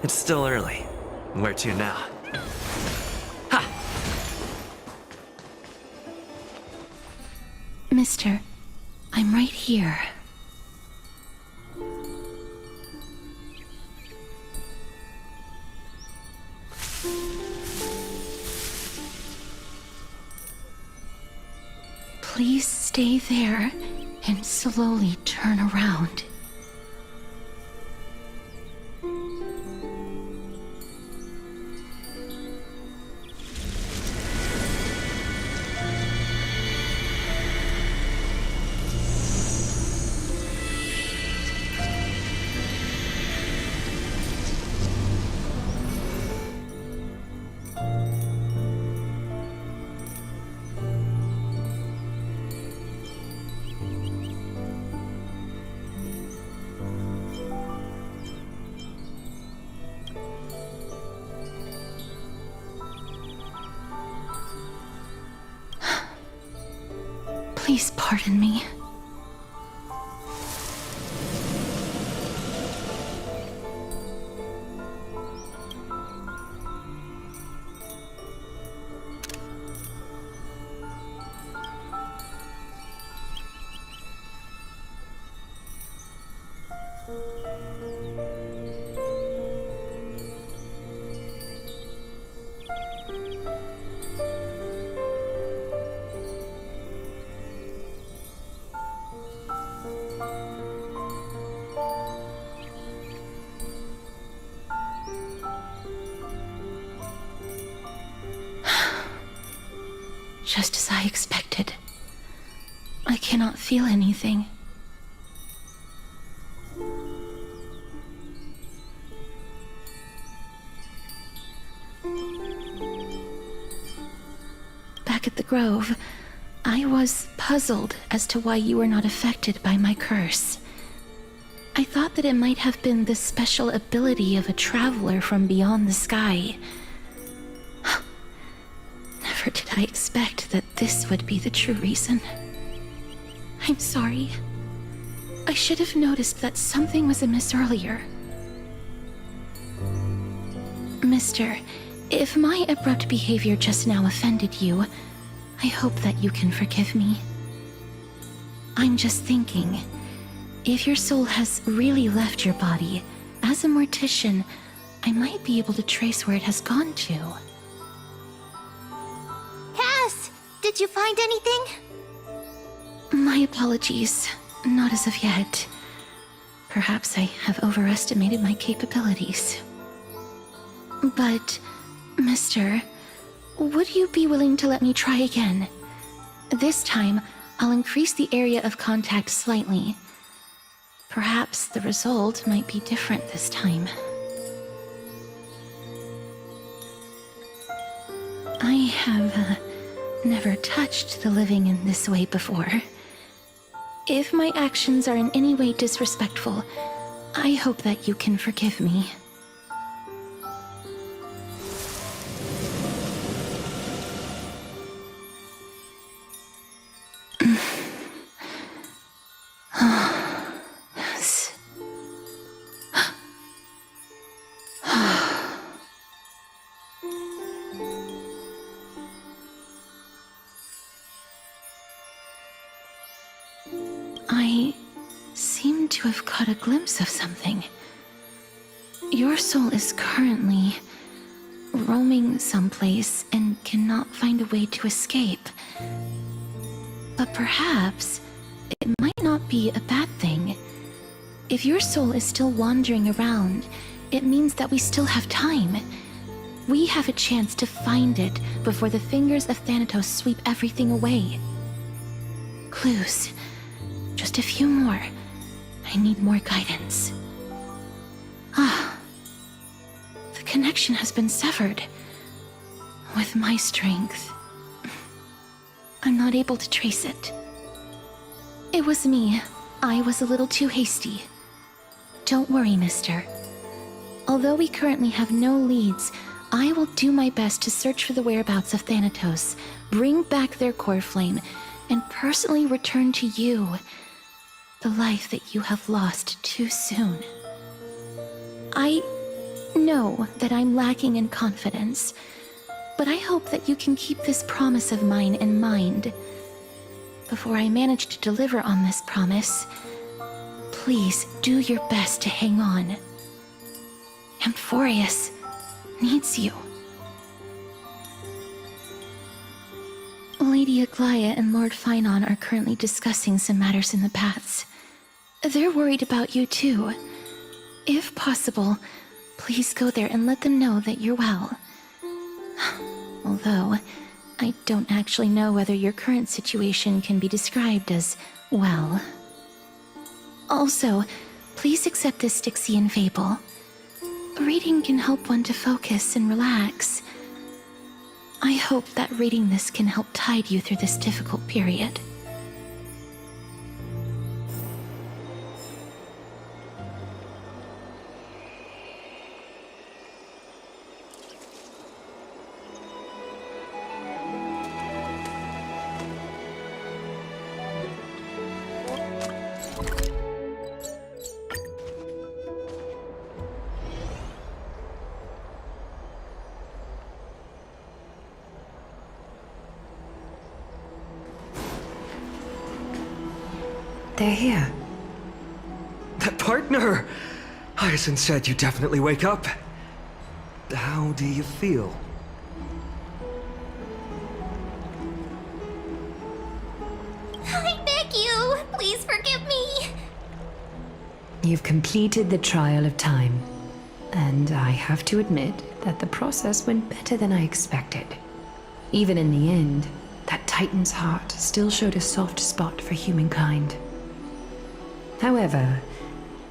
It's still early. Where to now? Ha! Mister, I'm right here. Please stay there and slowly turn around. Please pardon me. Just as I expected. I cannot feel anything. Back at the Grove, I was puzzled as to why you were not affected by my curse. I thought that it might have been the special ability of a traveler from beyond the sky. Never did I expect that this would be the true reason. I'm sorry. I should have noticed that something was amiss earlier. Mister, if my abrupt behavior just now offended you, I hope that you can forgive me. I'm just thinking, if your soul has really left your body, as a mortician, I might be able to trace where it has gone to. Cass! Did you find anything? My apologies. Not as of yet. Perhaps I have overestimated my capabilities. But, Mister, would you be willing to let me try again? This time, I'll increase the area of contact slightly. Perhaps the result might be different this time. I have never touched the living in this way before. If my actions are in any way disrespectful, I hope that you can forgive me. Yes. I seem to have caught a glimpse of something. Your soul is currently roaming someplace and cannot find a way to escape. But perhaps it might not be a bad thing. If your soul is still wandering around, it means that we still have time. We have a chance to find it before the fingers of Thanatos sweep everything away. Clues. Just a few more. I need more guidance. Ah. The connection has been severed. With my strength, I'm not able to trace it. It was me. I was a little too hasty. Don't worry, mister. Although we currently have no leads, I will do my best to search for the whereabouts of Thanatos, bring back their core flame, and personally return to you the life that you have lost too soon. I know that I'm lacking in confidence, but I hope that you can keep this promise of mine in mind. Before I manage to deliver on this promise, please do your best to hang on. Amphorius needs you. Lady Aglaia and Lord Finon are currently discussing some matters in the paths. They're worried about you too. If possible, please go there and let them know that you're well. Although, I don't actually know whether your current situation can be described as well. Also, please accept this Styxian fable. Reading can help one to focus and relax. I hope that reading this can help tide you through this difficult period. They're here. Partner! Hyacinth said you definitely wake up. How do you feel? I beg you, please forgive me. You've completed the trial of time, and I have to admit that the process went better than I expected. Even in the end, that Titan's heart still showed a soft spot for humankind. However,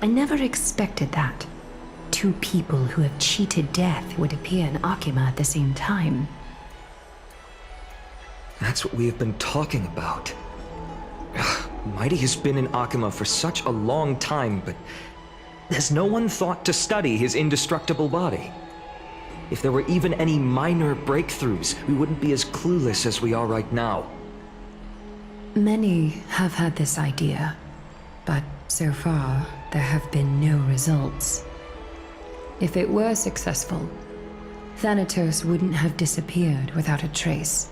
I never expected that two people who have cheated death would appear in Akima at the same time. That's what we have been talking about. Mighty has been in Akima for such a long time, but has no one thought to study his indestructible body? If there were even any minor breakthroughs, we wouldn't be as clueless as we are right now. Many have had this idea, but so far, there have been no results. If it were successful, Thanatos wouldn't have disappeared without a trace.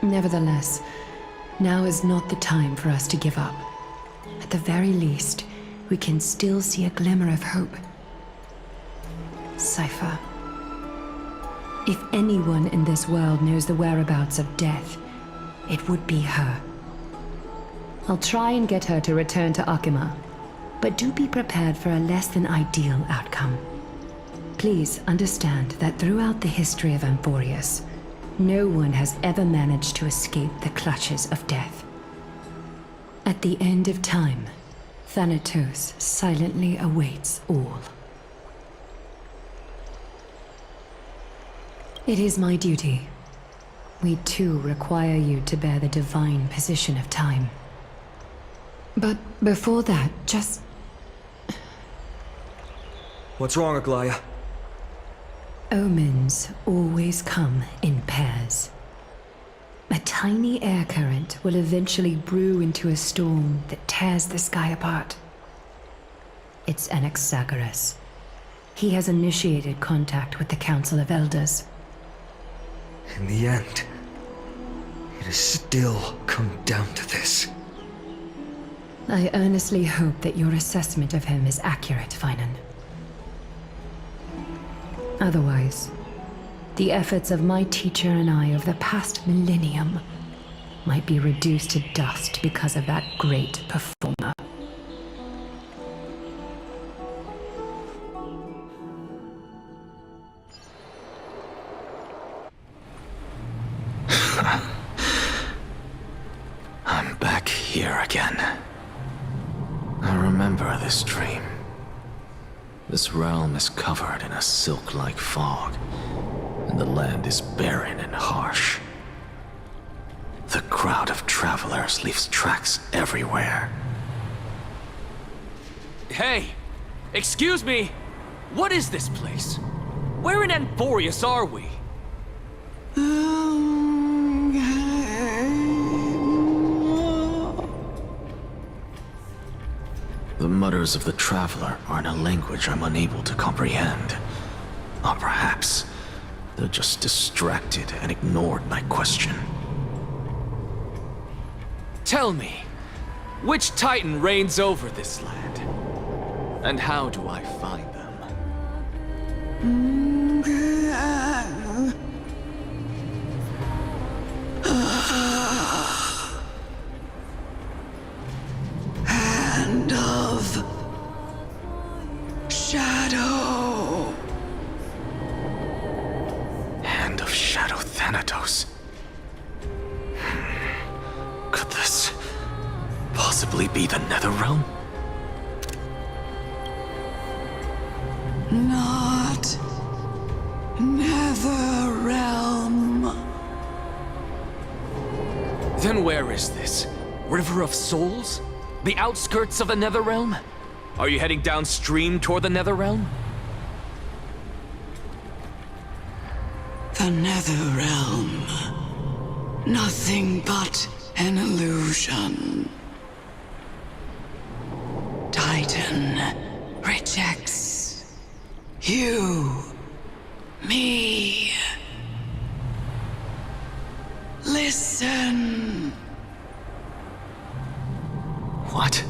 Nevertheless, now is not the time for us to give up. At the very least, we can still see a glimmer of hope. Cypher. If anyone in this world knows the whereabouts of death, it would be her. I'll try and get her to return to Akima, but do be prepared for a less than ideal outcome. Please understand that throughout the history of Amphorius, no one has ever managed to escape the clutches of death. At the end of time, Thanatos silently awaits all. It is my duty. We too require you to bear the divine position of time. But before that, just... What's wrong, Aglaia? Omens always come in pairs. A tiny air current will eventually brew into a storm that tears the sky apart. It's Anaxagoras. He has initiated contact with the Council of Elders. In the end, it has still come down to this. I earnestly hope that your assessment of him is accurate, Finan. Otherwise, the efforts of my teacher and I of the past millennium might be reduced to dust because of that great performer. I'm back here again. I remember this dream. This realm is covered in a silk-like fog, and the land is barren and harsh. The crowd of travelers leaves tracks everywhere. Hey! Excuse me! What is this place? Where in Anthorius are we? The mutters of the traveler are in a language I'm unable to comprehend. Or perhaps they're just distracted and ignored my question. Tell me, which Titan reigns over this land? And how do I find them? Hand of Shadow. Hand of Shadow Thanatos. Could this possibly be the Netherrealm? Not Netherrealm. Then where is this? River of Souls? The outskirts of the Netherrealm? Are you heading downstream toward the Netherrealm? The Netherrealm. Nothing but an illusion. Titan rejects you, me. Listen. What?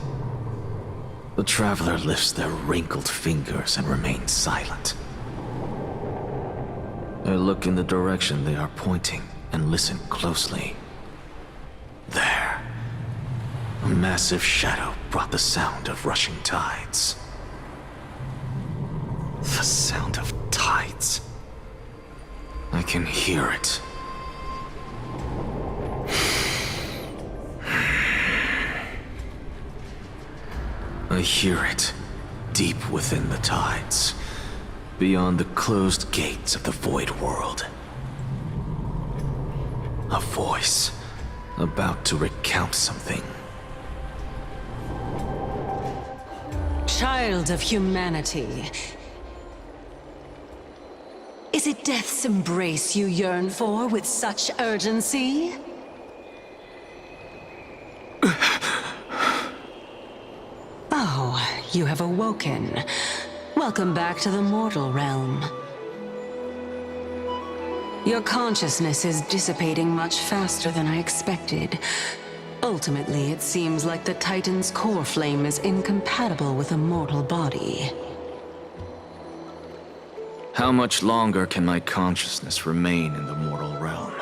The traveler lifts their wrinkled fingers and remains silent. I look in the direction they are pointing and listen closely. There. A massive shadow brought the sound of rushing tides. The sound of tides. I can hear it. I hear it, deep within the tides, beyond the closed gates of the Void World. A voice, about to recount something. Child of humanity. Is it death's embrace you yearn for with such urgency? Oh, you have awoken. Welcome back to the mortal realm. Your consciousness is dissipating much faster than I expected. Ultimately, it seems like the Titan's core flame is incompatible with a mortal body. How much longer can my consciousness remain in the mortal realm?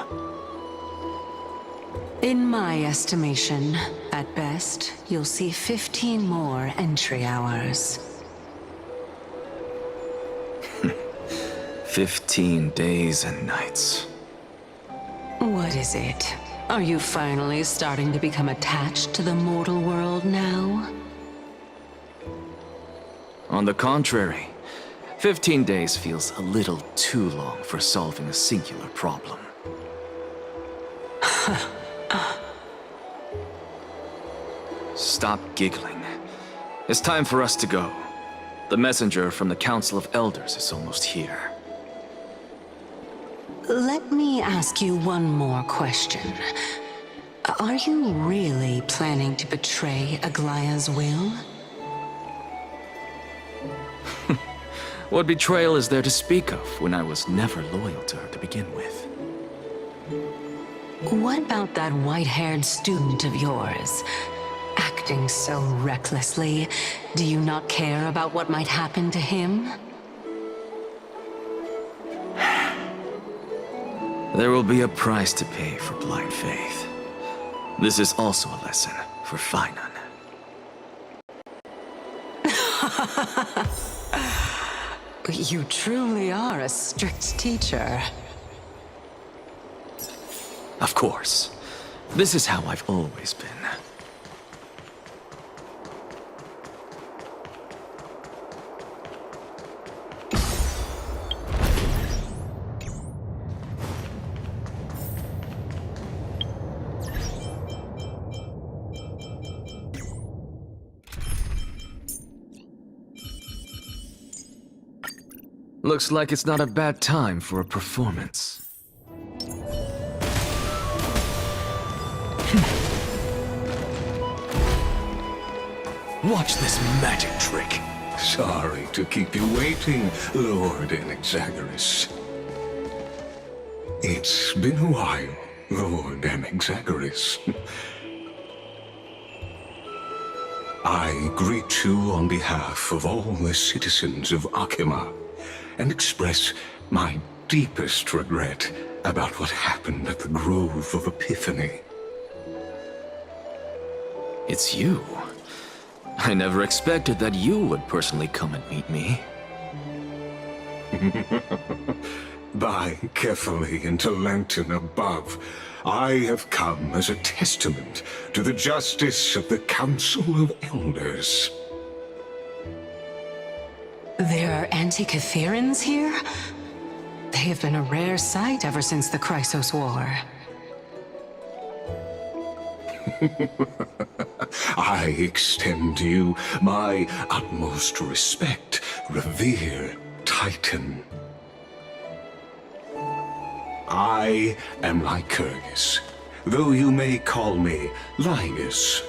In my estimation, at best, you'll see 15 more entry hours. 15 days and nights. What is it? Are you finally starting to become attached to the mortal world now? On the contrary, 15 days feels a little too long for solving a singular problem. Stop giggling. It's time for us to go. The messenger from the Council of Elders is almost here. Let me ask you one more question. Are you really planning to betray Aglaya's will? What betrayal is there to speak of when I was never loyal to her to begin with? What about that white-haired student of yours? acting so recklessly? Do you not care about what might happen to him? There will be a price to pay for blind faith. This is also a lesson for Finan. You truly are a strict teacher. Of course. This is how I've always been. Looks like it's not a bad time for a performance. Watch this magic trick. Sorry to keep you waiting, Lord Anaxagoras. It's been a while, Lord Anaxagoras. I greet you on behalf of all the citizens of Akima and express my deepest regret about what happened at the Grove of Epiphany. It's you. I never expected that you would personally come and meet me. By carefully into Lantern above, I have come as a testament to the justice of the Council of Elders. There are Antikytherans here? They have been a rare sight ever since the Chrysos War. I extend to you my utmost respect, revered Titan. I am Lycurgus, though you may call me Lygus,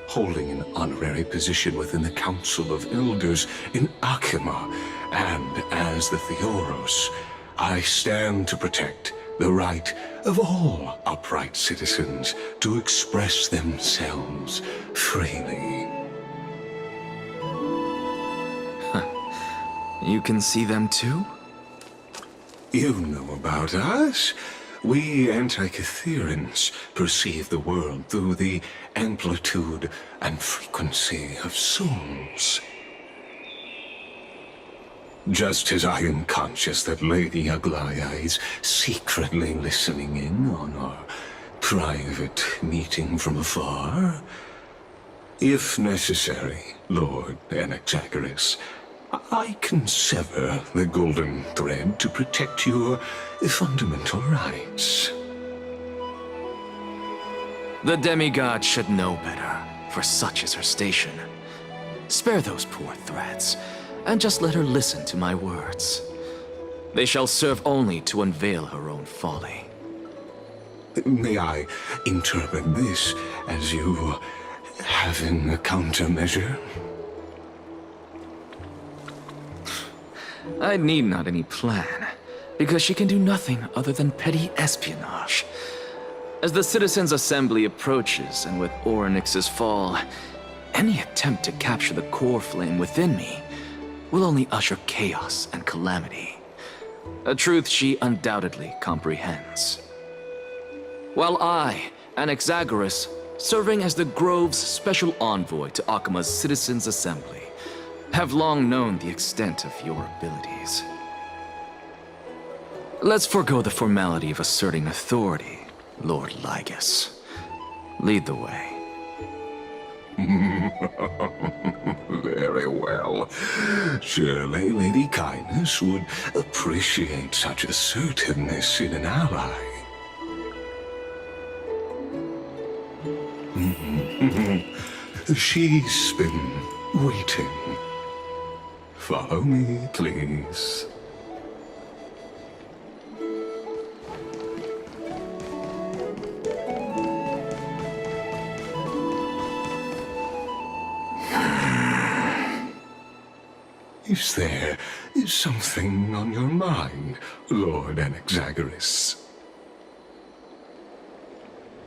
holding an honorary position within the Council of Elders in Akima, and as the Theoros, I stand to protect the right of all upright citizens to express themselves freely. You can see them too? You know about us. We Antikytherans perceive the world through the amplitude and frequency of souls. Just as I am conscious that Lady Aglaya is secretly listening in on our private meeting from afar, if necessary, Lord Anaxagoras, I can sever the golden thread to protect your fundamental rights. The demigod should know better, for such is her station. Spare those poor threats, and just let her listen to my words. They shall serve only to unveil her own folly. May I interpret this as you having a countermeasure? I need not any plan, because she can do nothing other than petty espionage. As the Citizens' Assembly approaches, and with Orynyx's fall, any attempt to capture the core flame within me will only usher chaos and calamity. A truth she undoubtedly comprehends. While I, Anaxagoras, serving as the Grove's special envoy to Akima's Citizens' Assembly, have long known the extent of your abilities. Let's forego the formality of asserting authority, Lord Lygus. Lead the way. Very well. Surely Lady Kindness would appreciate such assertiveness in an ally. She's been waiting. Follow me, please. Is there something on your mind, Lord Anaxagoras?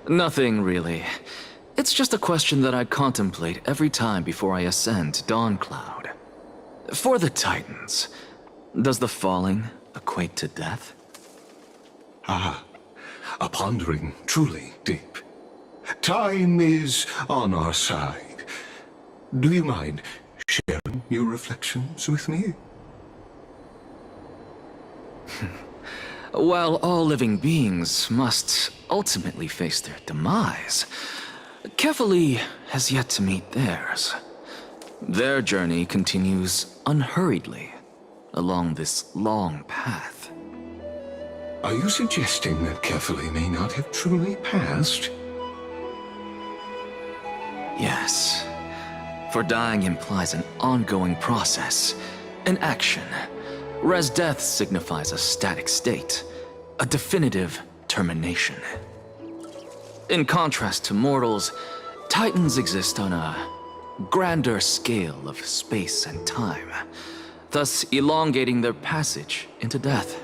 Nothing, really. It's just a question that I contemplate every time before I ascend to Dawncloud. For the Titans, does the falling equate to death? A pondering truly deep. Time is on our side. Do you mind sharing your reflections with me? While all living beings must ultimately face their demise, Kefali has yet to meet theirs. Their journey continues unhurriedly along this long path. Are you suggesting that Kefali may not have truly passed? Yes, for dying implies an ongoing process, an action, whereas death signifies a static state, a definitive termination. In contrast to mortals, Titans exist on a grander scale of space and time, thus elongating their passage into death.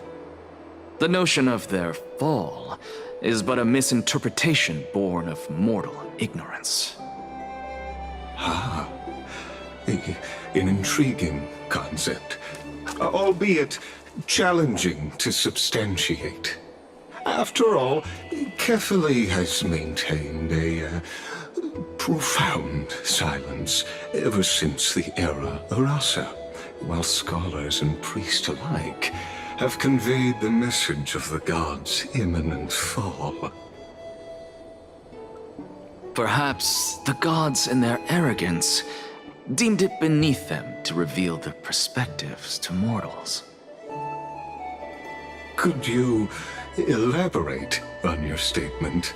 The notion of their fall is but a misinterpretation born of mortal ignorance. An intriguing concept, albeit challenging to substantiate. After all, Kefali has maintained a profound silence ever since the era Arasa, while scholars and priests alike have conveyed the message of the gods' imminent fall. Perhaps the gods, in their arrogance, deemed it beneath them to reveal their perspectives to mortals. Could you elaborate on your statement?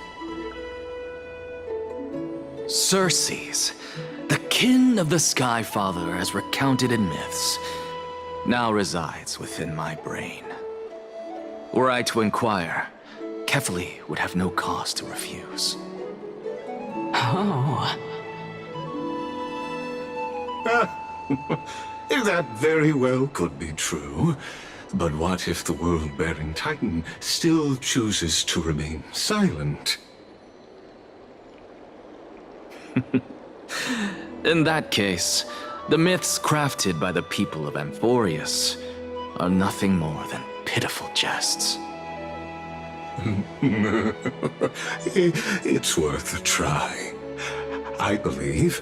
Circes, the kin of the Skyfather as recounted in myths, now resides within my brain. Were I to inquire, Kefali would have no cause to refuse. Oh. That very well could be true. But what if the world-bearing Titan still chooses to remain silent? In that case, the myths crafted by the people of Amphorius are nothing more than pitiful jests. It's worth a try. I believe,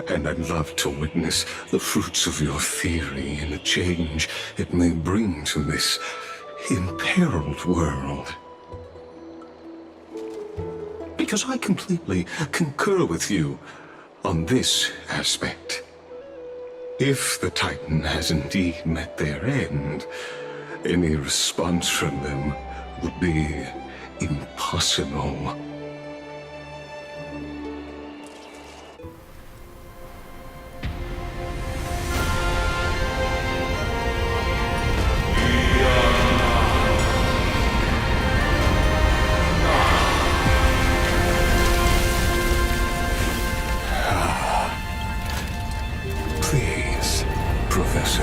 and I'd love to witness the fruits of your theory and the change it may bring to this imperiled world. Because I completely concur with you on this aspect. If the Titan has indeed met their end, any response from them would be impossible. Please, Professor.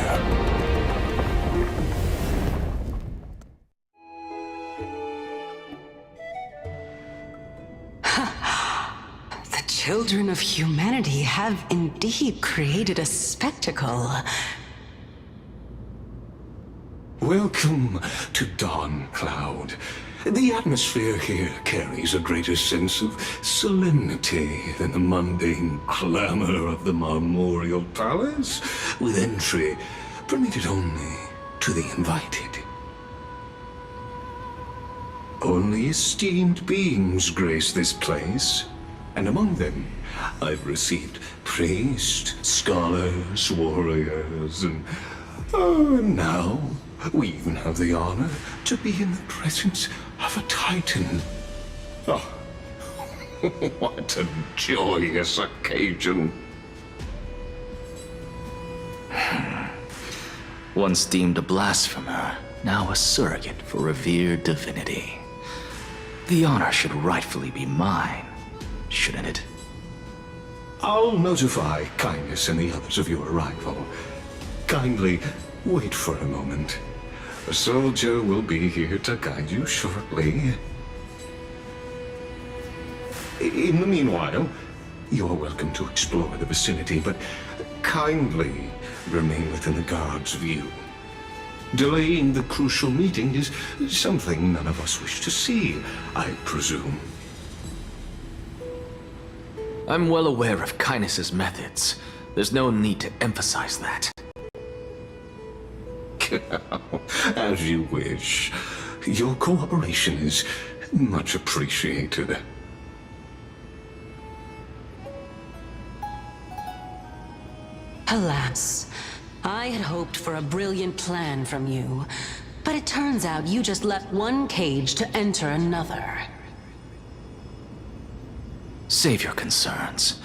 The children of humanity have indeed created a spectacle. Welcome to Dawncloud. The atmosphere here carries a greater sense of solemnity than the mundane clamor of the Marmorial Palace, with entry permitted only to the invited. Only esteemed beings grace this place, and among them I've received priests, scholars, warriors, and now we even have the honor to be in the presence of a Titan. Oh, what a joyous occasion. Once deemed a blasphemer, now a surrogate for revered divinity. The honor should rightfully be mine, shouldn't it? I'll notify Kindness and the others of your arrival. Kindly wait for a moment. A soldier will be here to guide you shortly. In the meanwhile, You're welcome to explore the vicinity, but kindly remain within the guard's view. Delaying the crucial meeting is something none of us wish to see, I presume. I'm well aware of Kindness's methods. There's no need to emphasize that. As you wish. Your cooperation is much appreciated. Alas, I had hoped for a brilliant plan from you, but it turns out you just left one cage to enter another. Save your concerns.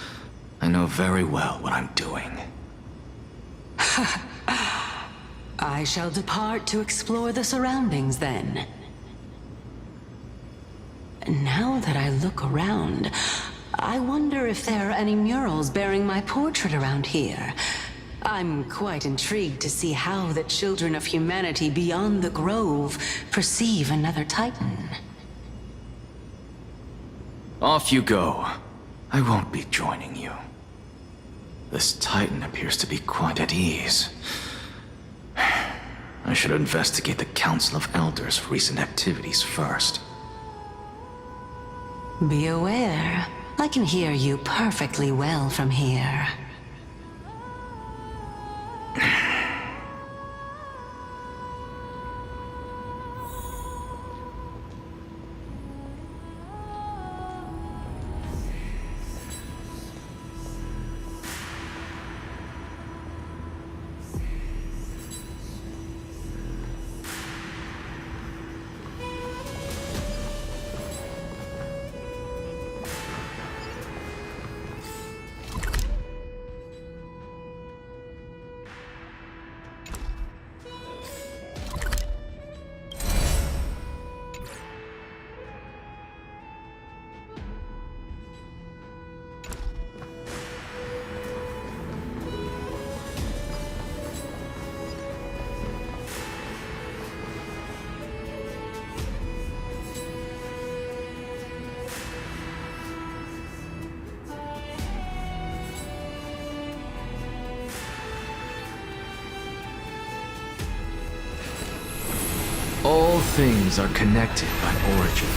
I know very well what I'm doing. I shall depart to explore the surroundings then. Now that I look around, I wonder if there are any murals bearing my portrait around here. I'm quite intrigued to see how the children of humanity beyond the grove perceive another Titan. Off you go. I won't be joining you. This Titan appears to be quite at ease. I should investigate the Council of Elders' recent activities first. Be aware, I can hear you perfectly well from here. All things are connected by origin,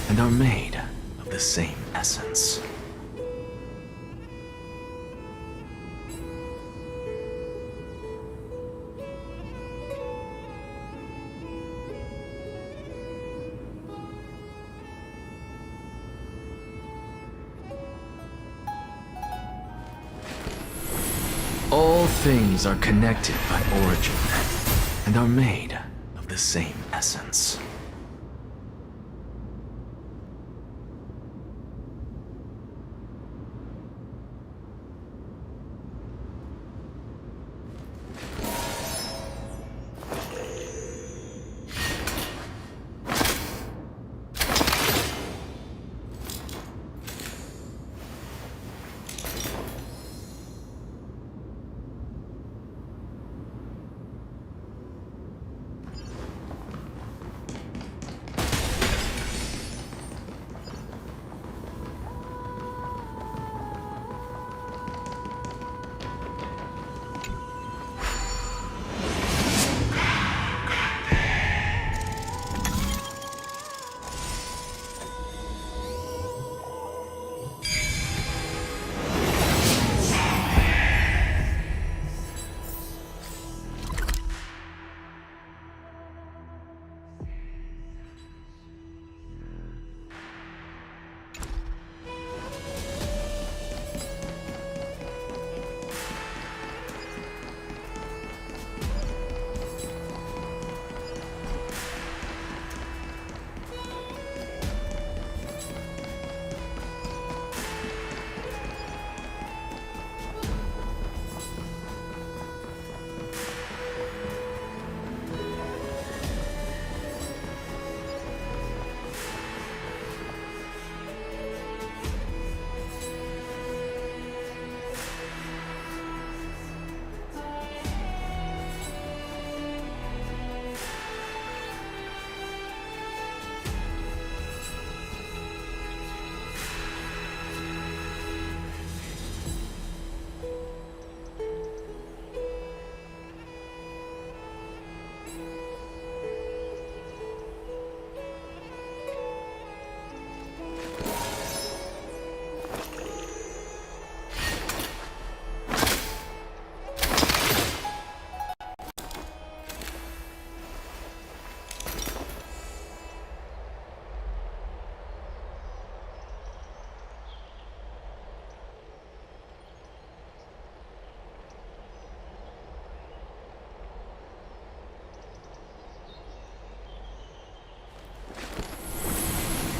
and are made of the same essence. All things are connected by origin, and are made of the same essence.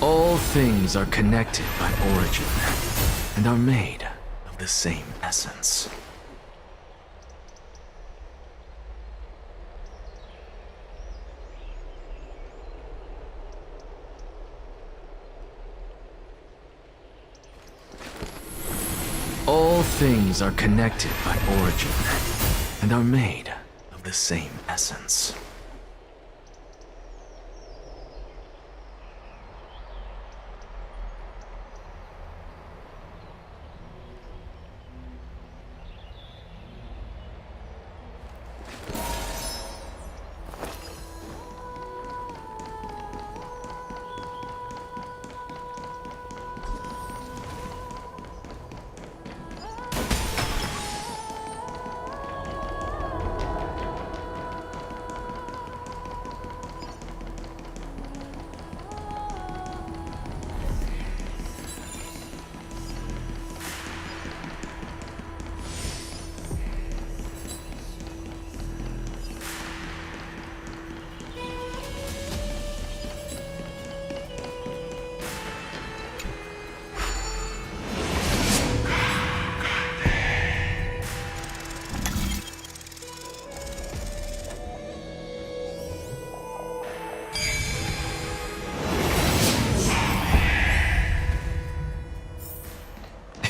All things are connected by origin, and are made of the same essence. All things are connected by origin, and are made of the same essence.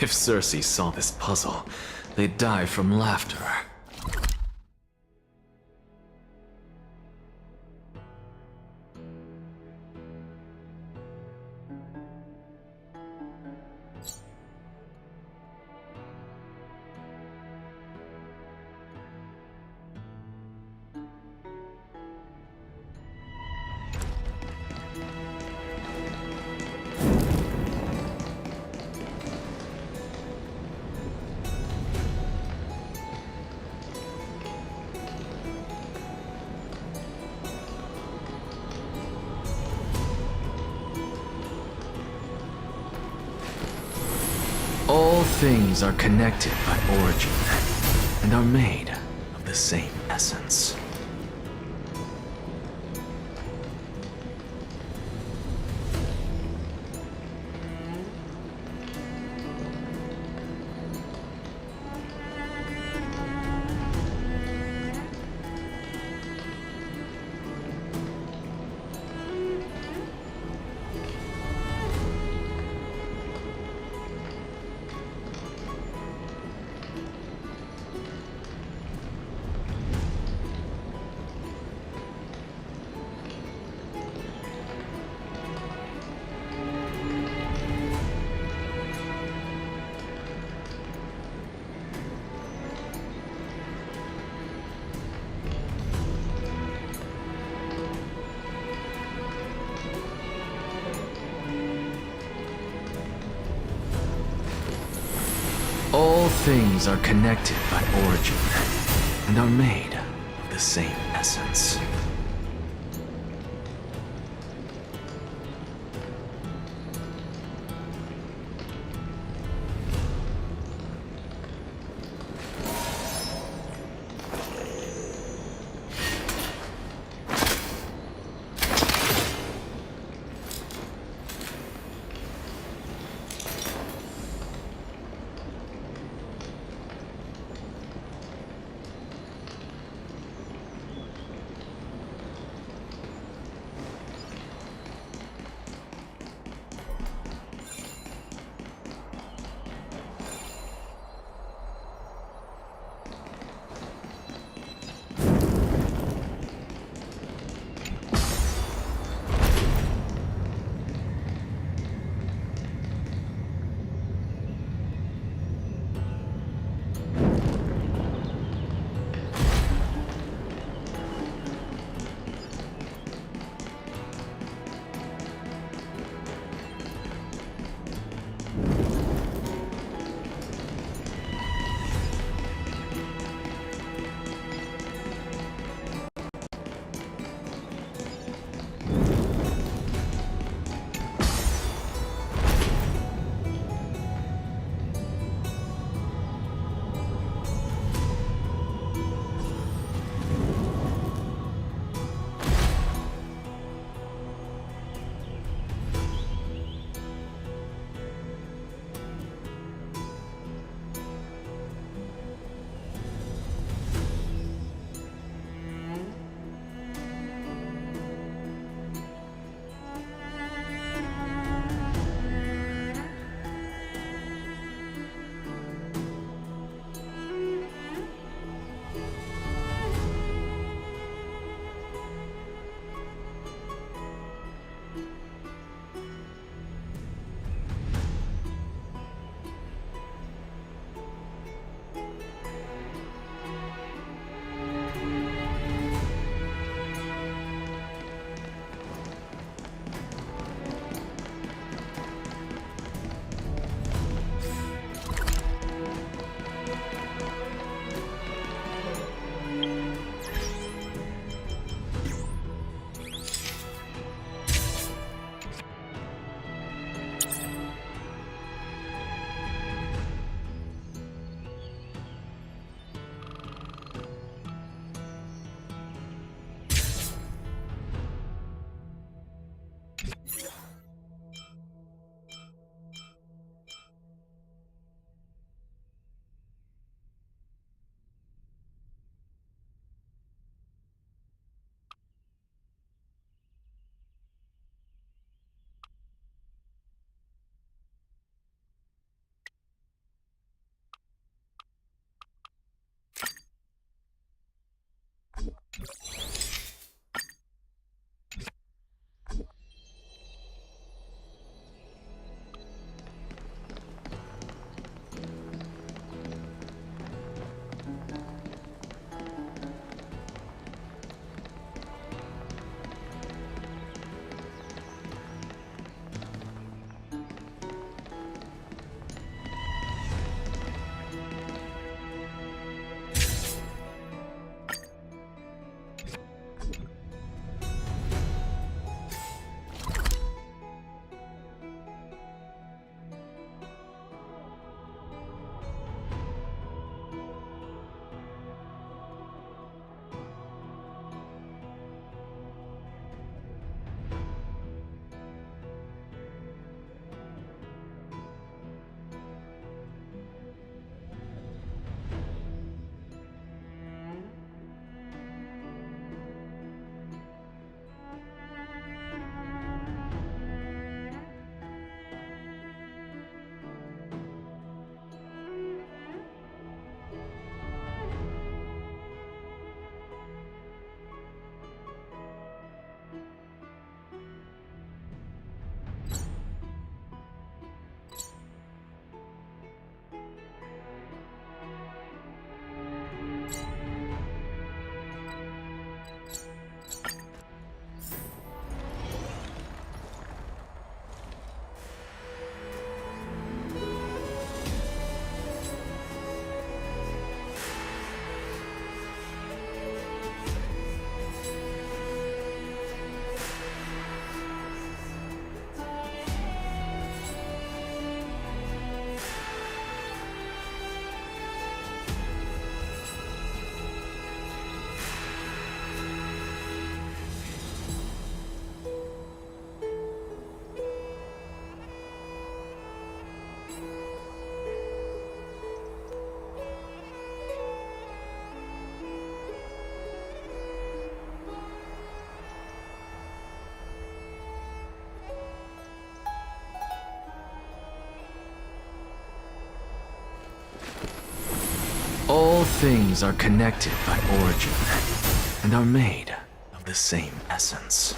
If Cersei saw this puzzle, they'd die from laughter. All things are connected by origin, and are made of the same essence. All things are connected by origin, and are made of the same essence. All things are connected by origin, and are made of the same essence.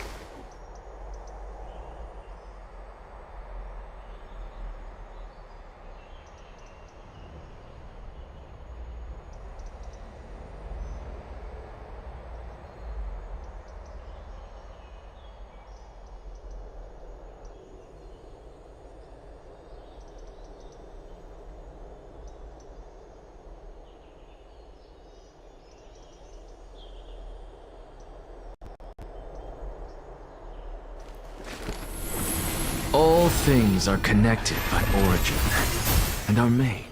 All things are connected by origin, and are made.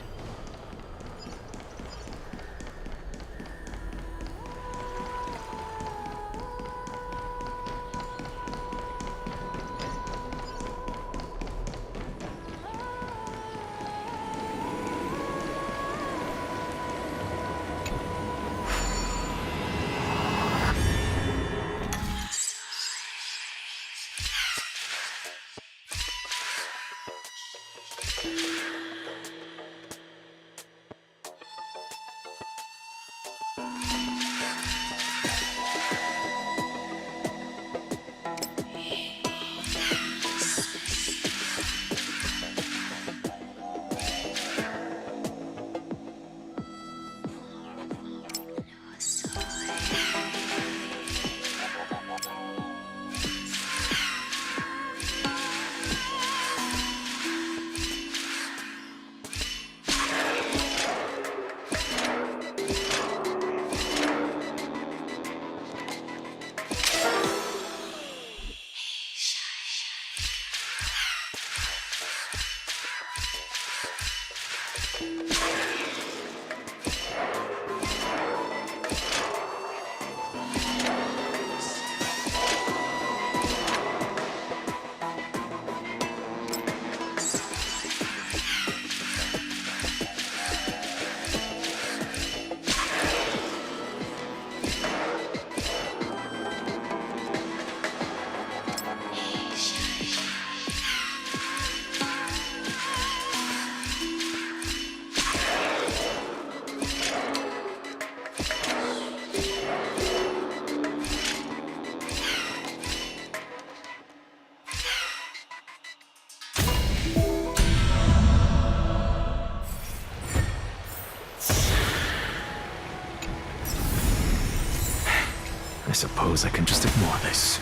I suppose I can just ignore this.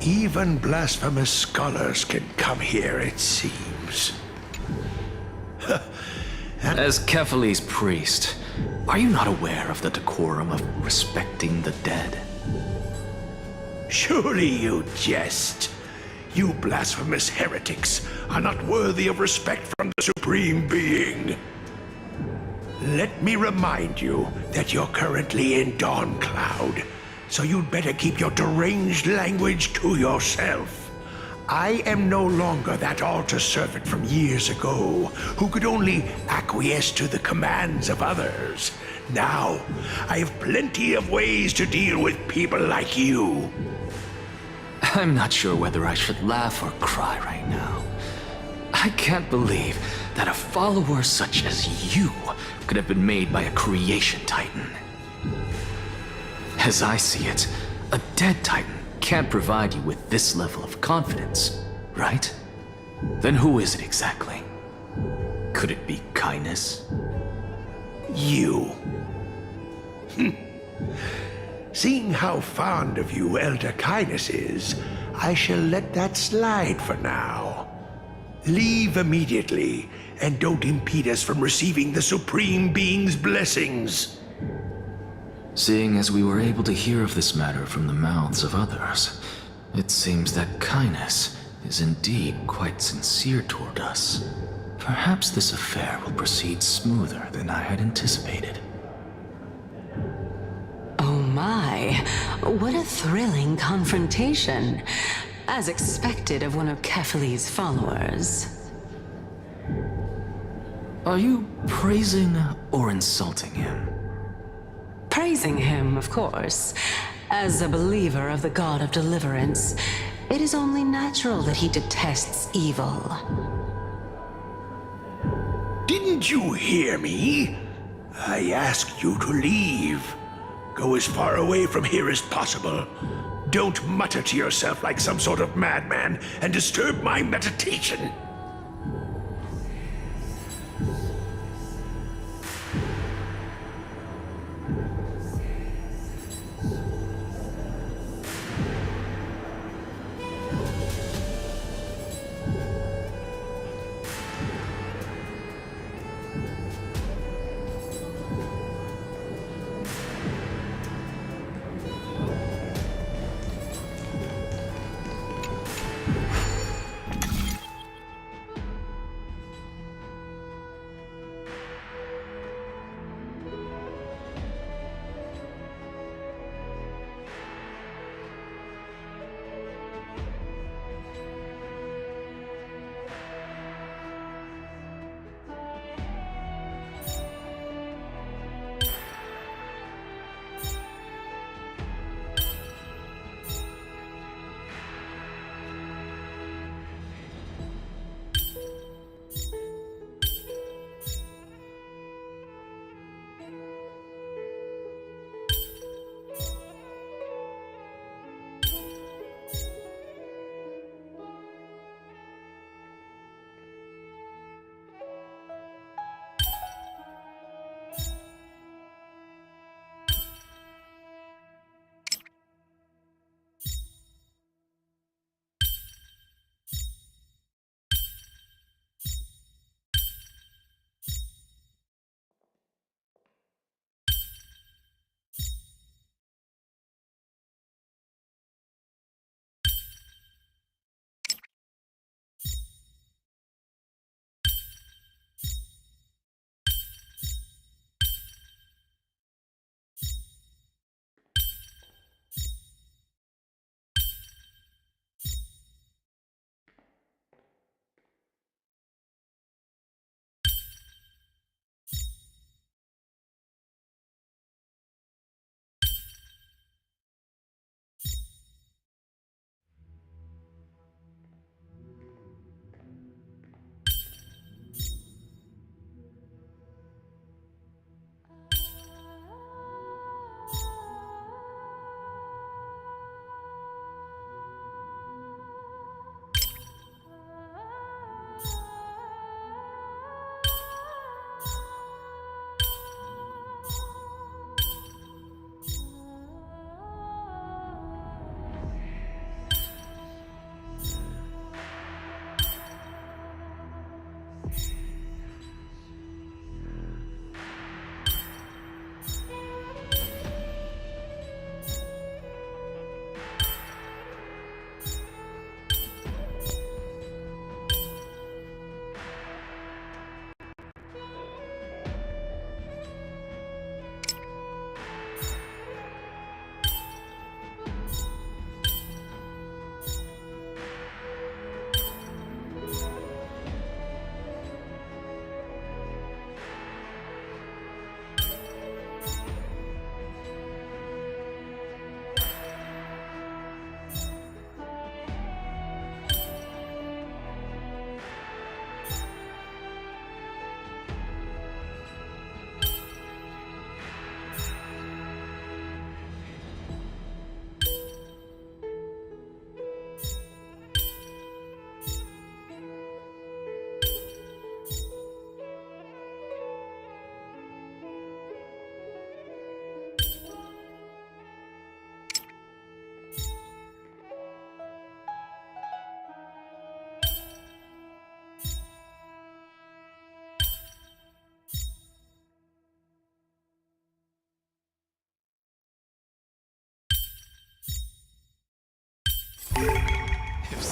Even blasphemous scholars can come here, it seems. As Kefali's priest, are you not aware of the decorum of respecting the dead? Surely you jest. You blasphemous heretics are not worthy of respect from the Supreme Being. Let me remind you that you're currently in Dawn Cloud, so you'd better keep your deranged language to yourself. I am no longer that altar servant from years ago, who could only acquiesce to the commands of others. Now, I have plenty of ways to deal with people like you. I'm not sure whether I should laugh or cry right now. I can't believe that a follower such as you could have been made by a creation titan. As I see it, a dead titan can't provide you with this level of confidence, right? Then who is it exactly? Could it be kindness? You. Seeing how fond of you Elder Kindness is, I shall let that slide for now. Leave immediately, and don't impede us from receiving the Supreme Being's blessings. Seeing as we were able to hear of this matter from the mouths of others, it seems that kindness is indeed quite sincere toward us. Perhaps this affair will proceed smoother than I had anticipated. Oh my, what a thrilling confrontation. As expected of one of Kefali's followers. Are you praising or insulting him? Praising him, of course. As a believer of the God of Deliverance, it is only natural that he detests evil. Didn't you hear me? I asked you to leave. Go as far away from here as possible. Don't mutter to yourself like some sort of madman and disturb my meditation.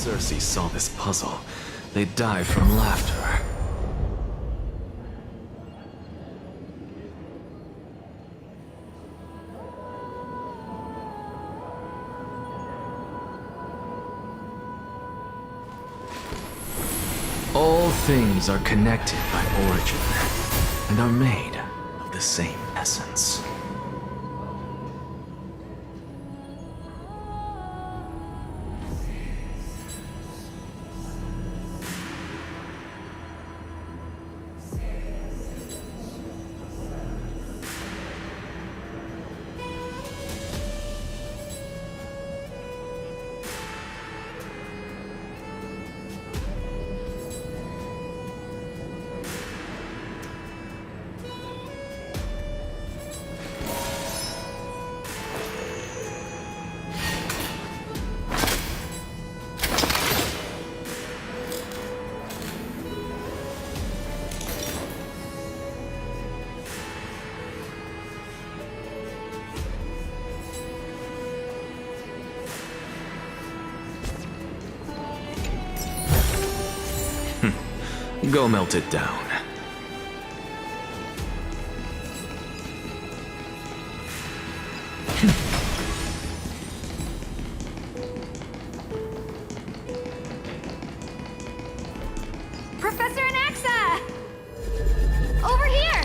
Cersei saw this puzzle, they'd die from laughter. All things are connected by origin, and are made of the same essence. Go melt it down. Professor Anaxa! Over here!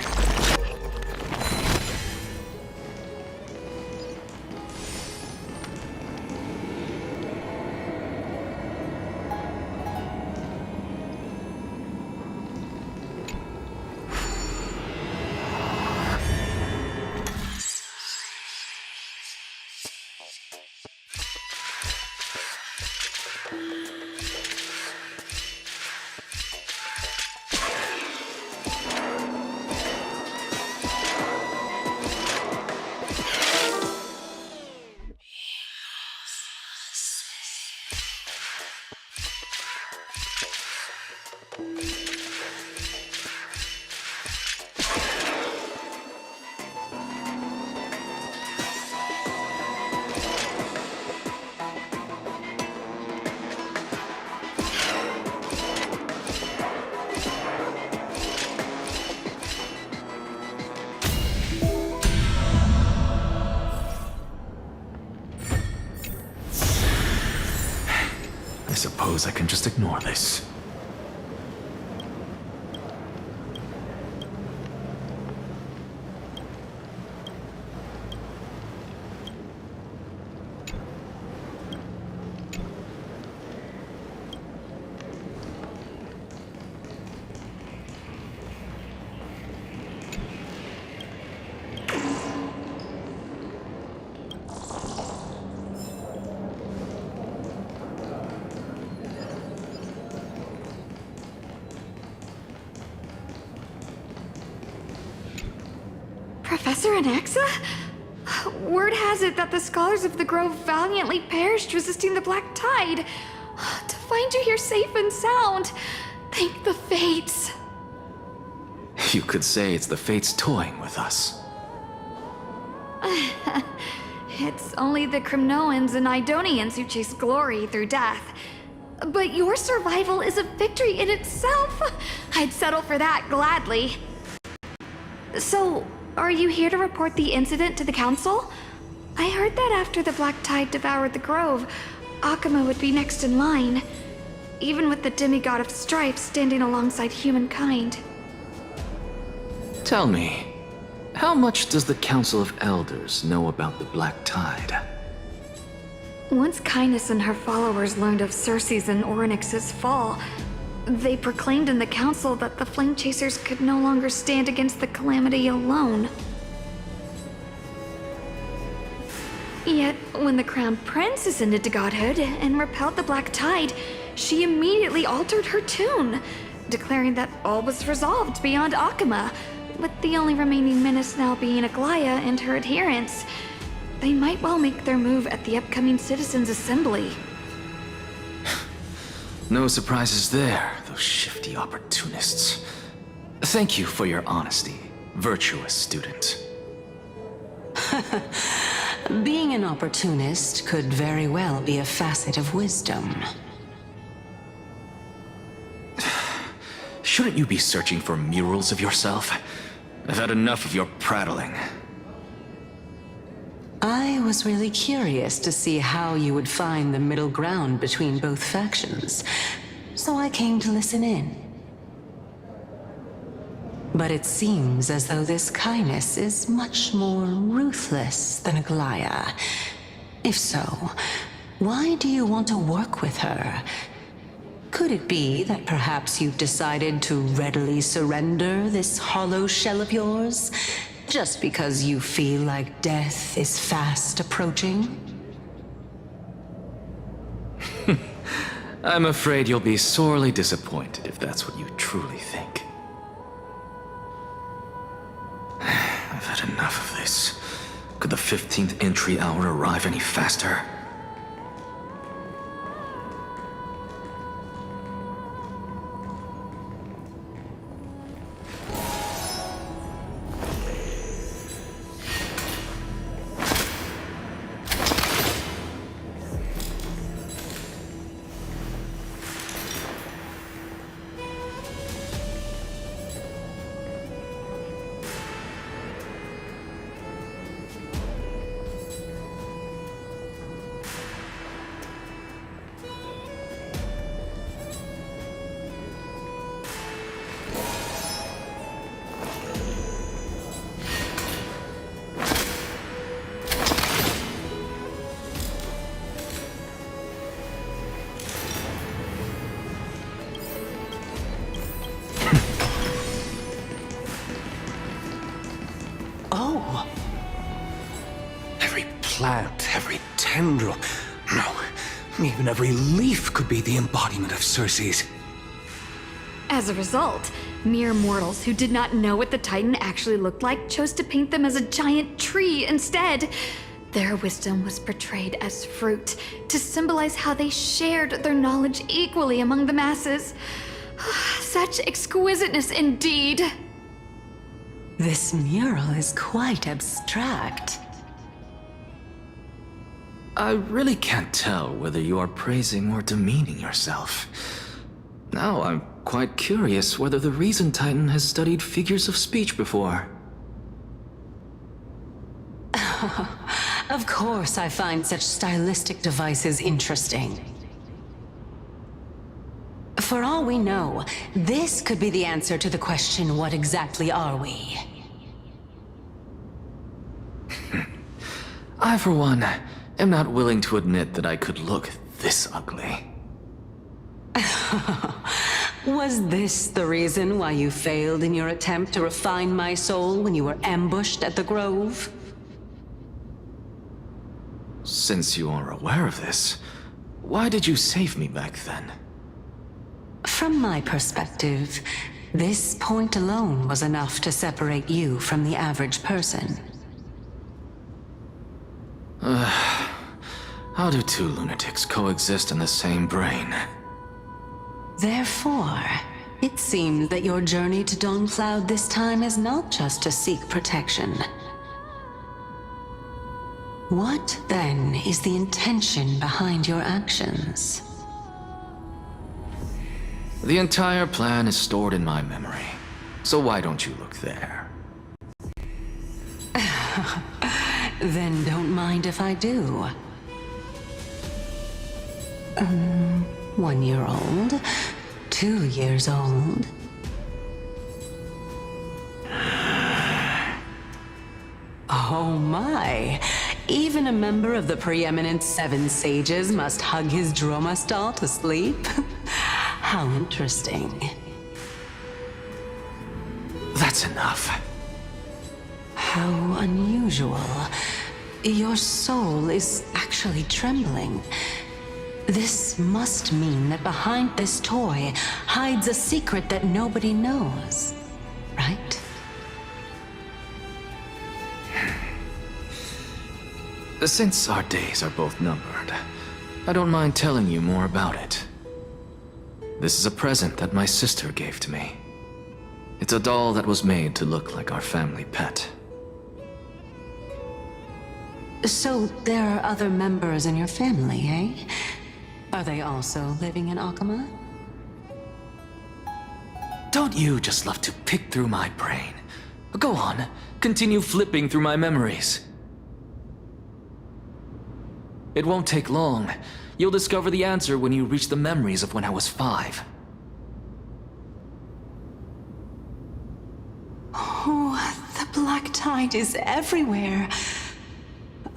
I suppose I can just ignore this. Professor Anaxa? Word has it that the scholars of the Grove valiantly perished resisting the Black Tide. To find you here safe and sound, thank the Fates. You could say it's the Fates toying with us. It's only the Crimnoans and Idonians who chase glory through death. But your survival is a victory in itself. I'd settle for that gladly. So, are you here to report the incident to the Council? I heard that after the Black Tide devoured the Grove, Akuma would be next in line, even with the demigod of stripes standing alongside humankind. Tell me, how much does the Council of Elders know about the Black Tide? Once Kindness and her followers learned of Cersei's and Orynyx's fall, they proclaimed in the council that the Flame Chasers could no longer stand against the calamity alone. Yet, when the Crown Prince ascended to godhood and repelled the Black Tide, she immediately altered her tune, declaring that all was resolved beyond Akuma, with the only remaining menace now being Aglaya and her adherents. They might well make their move at the upcoming Citizens' Assembly. No surprises there, those shifty opportunists. Thank you for your honesty, virtuous student. Being an opportunist could very well be a facet of wisdom. Shouldn't you be searching for murals of yourself? I've had enough of your prattling. I was really curious to see how you would find the middle ground between both factions, so I came to listen in. But it seems as though this kindness is much more ruthless than Aglaya. If so, why do you want to work with her? Could it be that perhaps you've decided to readily surrender this hollow shell of yours, just because you feel like death is fast approaching? I'm afraid you'll be sorely disappointed if that's what you truly think. I've had enough of this. Could the 15th entry hour arrive any faster? Every plant, every tendril, no, even every leaf could be the embodiment of Circe's. As a result, mere mortals who did not know what the Titan actually looked like chose to paint them as a giant tree instead. Their wisdom was portrayed as fruit, to symbolize how they shared their knowledge equally among the masses. Such exquisiteness indeed! This mural is quite abstract. I really can't tell whether you are praising or demeaning yourself. Now I'm quite curious whether the Reason Titan has studied figures of speech before. Of course I find such stylistic devices interesting. For all we know, this could be the answer to the question, what exactly are we? I, for one, am not willing to admit that I could look this ugly. Was this the reason why you failed in your attempt to refine my soul when you were ambushed at the Grove? Since you are aware of this, why did you save me back then? From my perspective, this point alone was enough to separate you from the average person. How do two lunatics coexist in the same brain? Therefore, it seems that your journey to Dawncloud this time is not just to seek protection. What, then, is the intention behind your actions? The entire plan is stored in my memory, so why don't you look there? Then don't mind if I do. 1 year old, 2 years old. Oh my! Even a member of the preeminent 7 sages must hug his Dromastal to sleep? How interesting. That's enough. How unusual. Your soul is actually trembling. This must mean that behind this toy hides a secret that nobody knows, right? Since our days are both numbered, I don't mind telling you more about it. This is a present that my sister gave to me. It's a doll that was made to look like our family pet. So there are other members in your family, eh? Are they also living in Akama? Don't you just love to pick through my brain? Go on, continue flipping through my memories. It won't take long. You'll discover the answer when you reach the memories of when I was 5. Oh, the black tide is everywhere.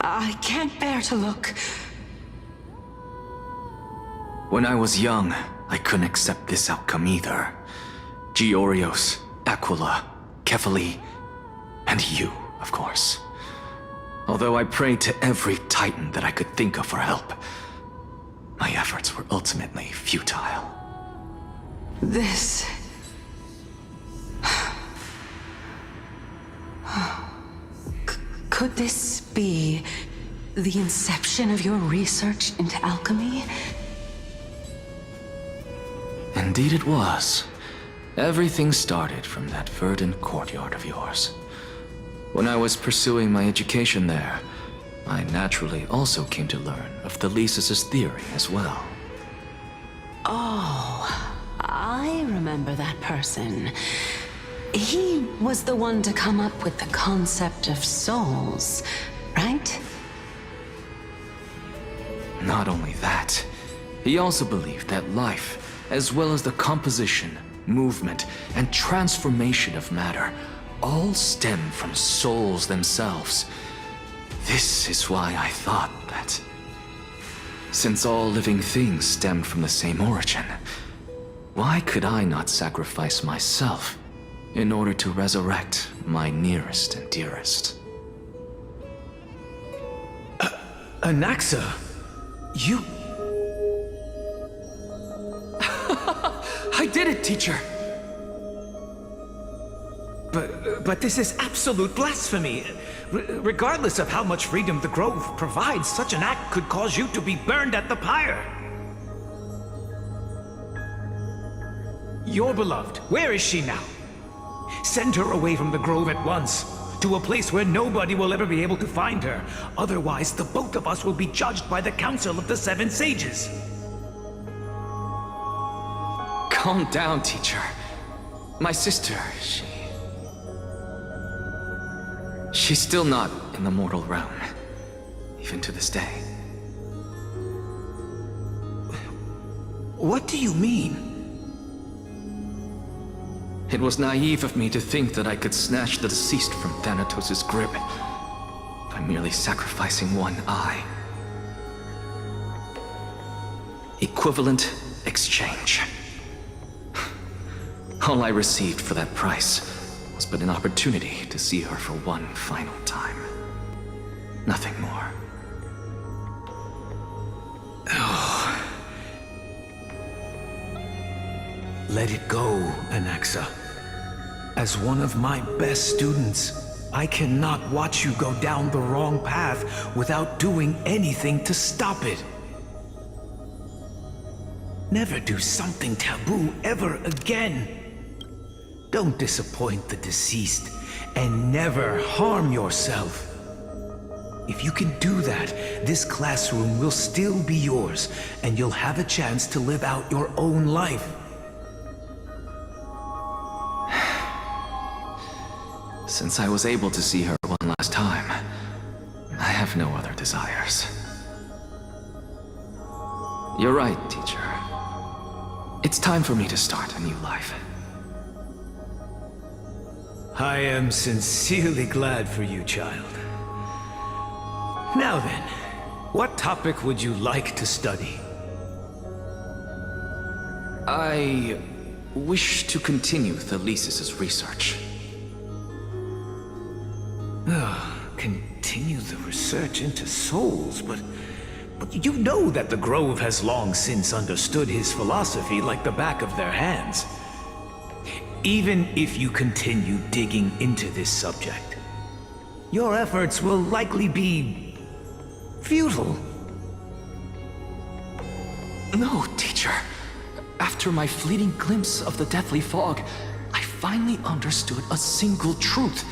I can't bear to look. When I was young, I couldn't accept this outcome either. Georios, Aquila, Kefali, and you, of course. Although I prayed to every titan that I could think of for help, my efforts were ultimately futile. This... Could this be the inception of your research into alchemy? Indeed it was. Everything started from that verdant courtyard of yours. When I was pursuing my education there, I naturally also came to learn of Thelesis' theory as well. Oh, I remember that person. He was the one to come up with the concept of souls, right? Not only that, he also believed that life, as well as the composition, movement, and transformation of matter, all stem from souls themselves. This is why I thought that, since all living things stemmed from the same origin, why could I not sacrifice myself in order to resurrect my nearest and dearest? Anaxa, you... I did it, teacher! But this is absolute blasphemy. Regardless of how much freedom the Grove provides, such an act could cause you to be burned at the pyre. Your beloved, where is she now? Send her away from the Grove at once, to a place where nobody will ever be able to find her. Otherwise, the both of us will be judged by the Council of the Seven Sages. Calm down, teacher. My sister, She's still not in the mortal realm, even to this day. What do you mean? It was naive of me to think that I could snatch the deceased from Thanatos' grip by merely sacrificing one eye. Equivalent exchange. All I received for that price was but an opportunity to see her for one final time. Nothing more. Let it go, Anaxa. As one of my best students, I cannot watch you go down the wrong path without doing anything to stop it. Never do something taboo ever again. Don't disappoint the deceased, and never harm yourself. If you can do that, this classroom will still be yours, and you'll have a chance to live out your own life. Since I was able to see her one last time, I have no other desires. You're right, teacher. It's time for me to start a new life. I am sincerely glad for you, child. Now then, what topic would you like to study? I wish to continue Thelesis' research. Continue the research into souls, but you know that the Grove has long since understood his philosophy like the back of their hands. Even if you continue digging into this subject, your efforts will likely be futile. No, teacher. After my fleeting glimpse of the deathly fog, I finally understood a single truth.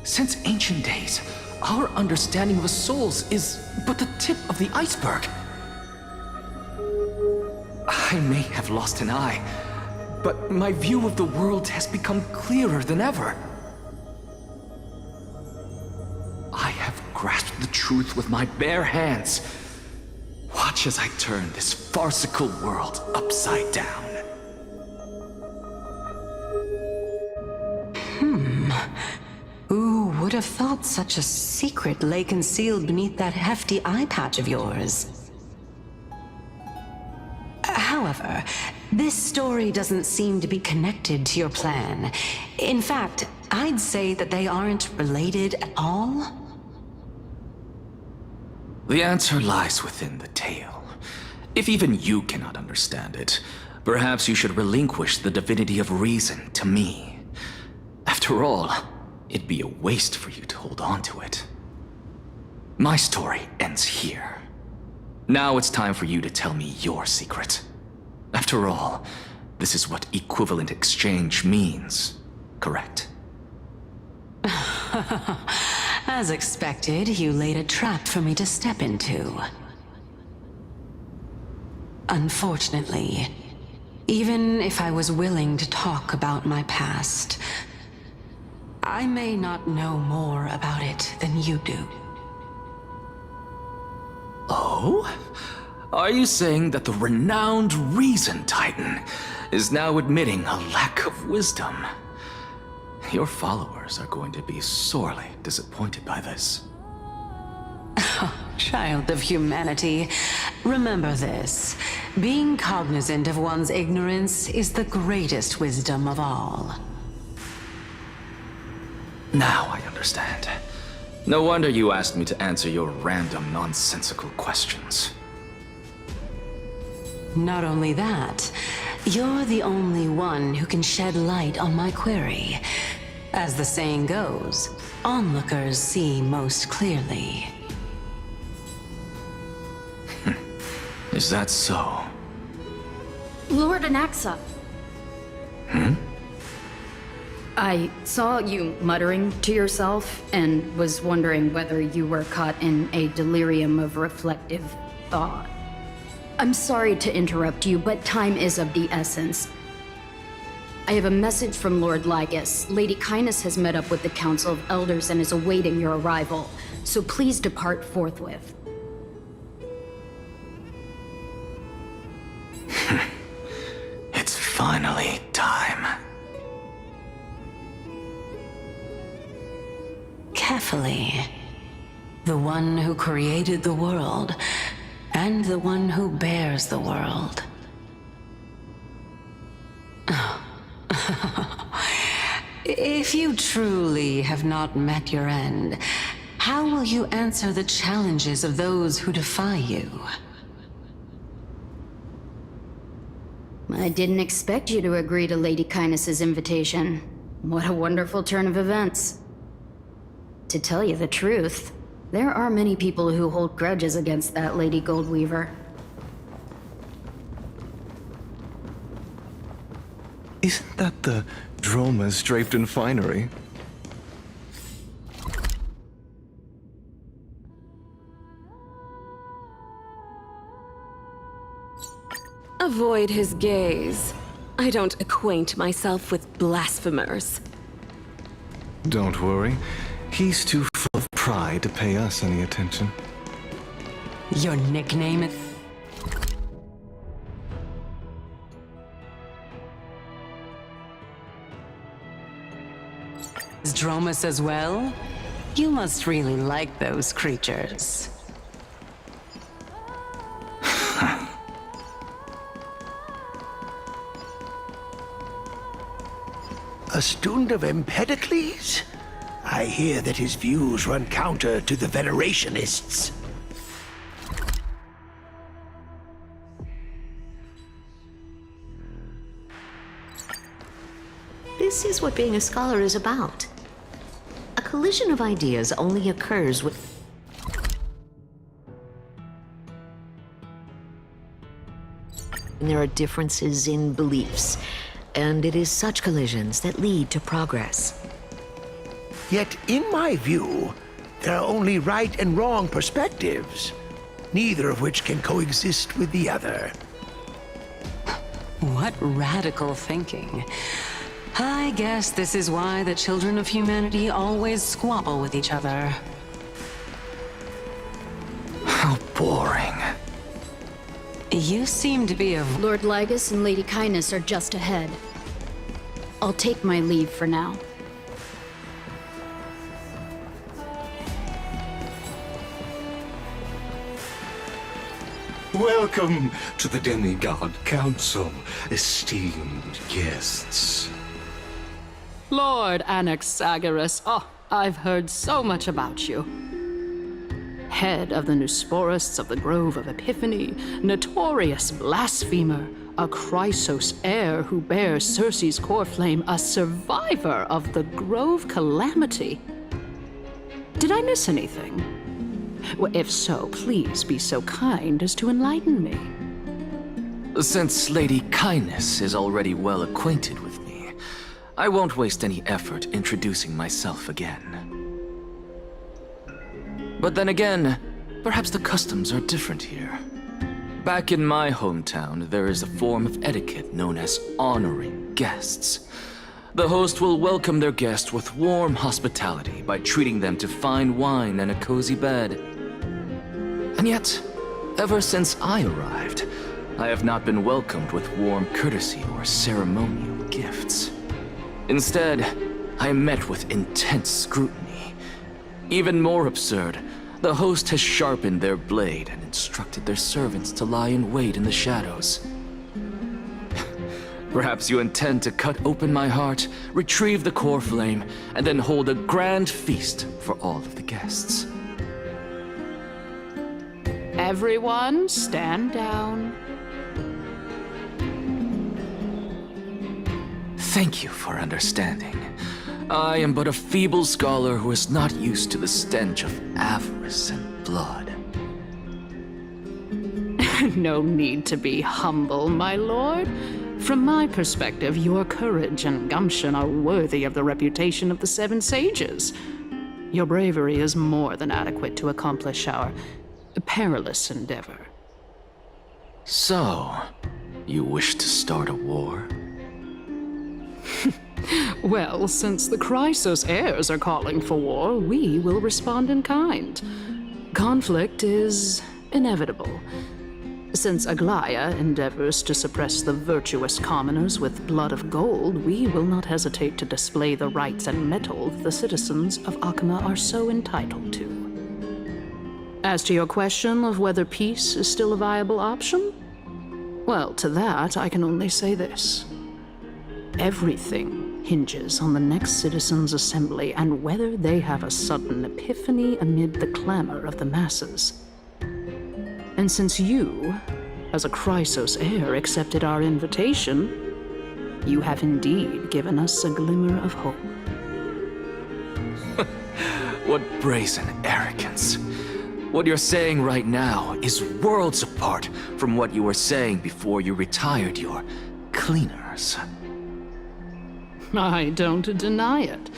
Since ancient days, our understanding of the souls is but the tip of the iceberg. I may have lost an eye, but my view of the world has become clearer than ever. I have grasped the truth with my bare hands. Watch as I turn this farcical world upside down. Who would have thought such a secret lay concealed beneath that hefty eye patch of yours? However, this story doesn't seem to be connected to your plan. In fact, I'd say that they aren't related at all. The answer lies within the tale. If even you cannot understand it, perhaps you should relinquish the divinity of reason to me. After all, it'd be a waste for you to hold on to it. My story ends here. Now it's time for you to tell me your secret. After all, this is what equivalent exchange means, correct? As expected, you laid a trap for me to step into. Unfortunately, even if I was willing to talk about my past, I may not know more about it than you do. Oh? Are you saying that the renowned Reason Titan is now admitting a lack of wisdom? Your followers are going to be sorely disappointed by this. Child of humanity, remember this. Being cognizant of one's ignorance is the greatest wisdom of all. Now I understand. No wonder you asked me to answer your random, nonsensical questions. Not only that, you're the only one who can shed light on my query. As the saying goes, onlookers see most clearly. Is that so? Lord Anaxa. I saw you muttering to yourself and was wondering whether you were caught in a delirium of reflective thought. I'm sorry to interrupt you, but time is of the essence. I have a message from Lord Lygus. Lady Kindness has met up with the Council of Elders and is awaiting your arrival, so please depart forthwith. It's finally time. Carefully. The one who created the world, and the one who bears the world. If you truly have not met your end, how will you answer the challenges of those who defy you? I didn't expect you to agree to Lady Kindness's invitation. What a wonderful turn of events. To tell you the truth, there are many people who hold grudges against that Lady Goldweaver. Isn't that the dromas draped in finery? Avoid his gaze. I don't acquaint myself with blasphemers. Don't worry. He's too full of pride to pay us any attention. Your nickname is... Dromus as well? You must really like those creatures. A student of Empedocles? I hear that his views run counter to the Venerationists. This is what being a scholar is about. A collision of ideas only occurs with... when there are differences in beliefs, and it is such collisions that lead to progress. Yet, in my view, there are only right and wrong perspectives, neither of which can coexist with the other. What radical thinking. I guess this is why the children of humanity always squabble with each other. How boring. You seem to be of... Lord Lygus and Lady Kindness are just ahead. I'll take my leave for now. Welcome to the Demigod Council, esteemed guests. Lord Anaxagoras, I've heard so much about you. Head of the Nusporists of the Grove of Epiphany, notorious blasphemer, a Chrysos heir who bears Circe's core flame, a survivor of the Grove calamity. Did I miss anything? Well, if so, please be so kind as to enlighten me. Since Lady Kindness is already well acquainted with me, I won't waste any effort introducing myself again. But then again, perhaps the customs are different here. Back in my hometown, there is a form of etiquette known as honoring guests. The host will welcome their guest with warm hospitality by treating them to fine wine and a cozy bed. And yet, ever since I arrived, I have not been welcomed with warm courtesy or ceremonial gifts. Instead, I am met with intense scrutiny. Even more absurd, the host has sharpened their blade and instructed their servants to lie in wait in the shadows. Perhaps you intend to cut open my heart, retrieve the core flame, and then hold a grand feast for all of the guests. Everyone, stand down. Thank you for understanding. I am but a feeble scholar who is not used to the stench of avarice and blood. No need to be humble, my lord. From my perspective, your courage and gumption are worthy of the reputation of the Seven Sages. Your bravery is more than adequate to accomplish our perilous endeavor. So, you wish to start a war? Well, since the Chrysos heirs are calling for war, we will respond in kind. Conflict is inevitable. Since Aglaya endeavors to suppress the virtuous commoners with blood of gold, we will not hesitate to display the rights and mettle the citizens of Akima are so entitled to. As to your question of whether peace is still a viable option, well, to that I can only say this. Everything hinges on the next citizens' assembly and whether they have a sudden epiphany amid the clamor of the masses. And since you, as a Chrysos heir, accepted our invitation, you have indeed given us a glimmer of hope. What brazen arrogance. What you're saying right now is worlds apart from what you were saying before you retired your cleaners. I don't deny it.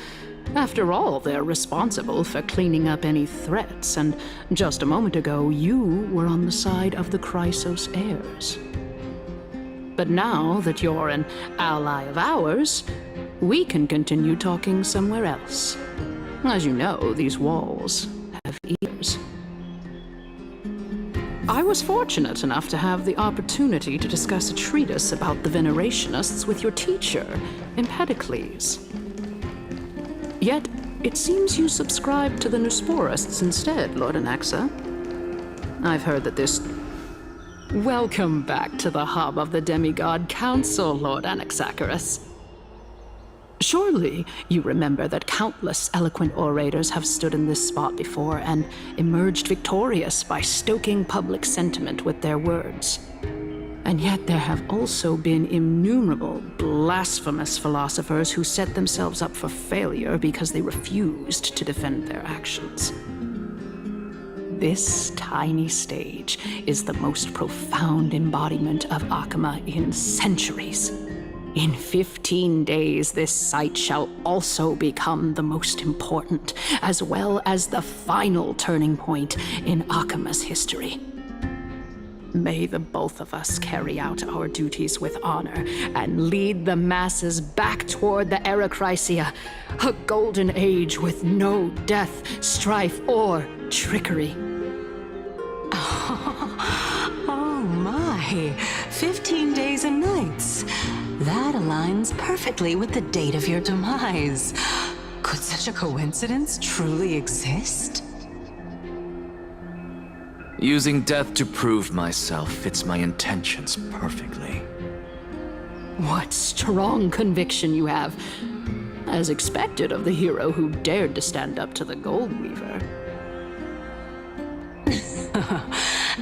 After all, they're responsible for cleaning up any threats, and just a moment ago, you were on the side of the Chrysos heirs. But now that you're an ally of ours, we can continue talking somewhere else. As you know, these walls have ears. I was fortunate enough to have the opportunity to discuss a treatise about the Venerationists with your teacher, Empedocles. Yet, it seems you subscribe to the Nusporists instead, Lord Anaxa. I've heard that this... Welcome back to the hub of the Demigod Council, Lord Anaxagoras. Surely you remember that countless eloquent orators have stood in this spot before and emerged victorious by stoking public sentiment with their words. And yet there have also been innumerable blasphemous philosophers who set themselves up for failure because they refused to defend their actions. This tiny stage is the most profound embodiment of Akima in centuries. In 15 days, this site shall also become the most important, as well as the final turning point in Akima's history. May the both of us carry out our duties with honor and lead the masses back toward the Erechrysia, a golden age with no death, strife, or trickery. Oh my, 15 days and nights. That aligns perfectly with the date of your demise. Could such a coincidence truly exist? Using death to prove myself fits my intentions perfectly. What strong conviction you have, as expected of the hero who dared to stand up to the Gold Weaver.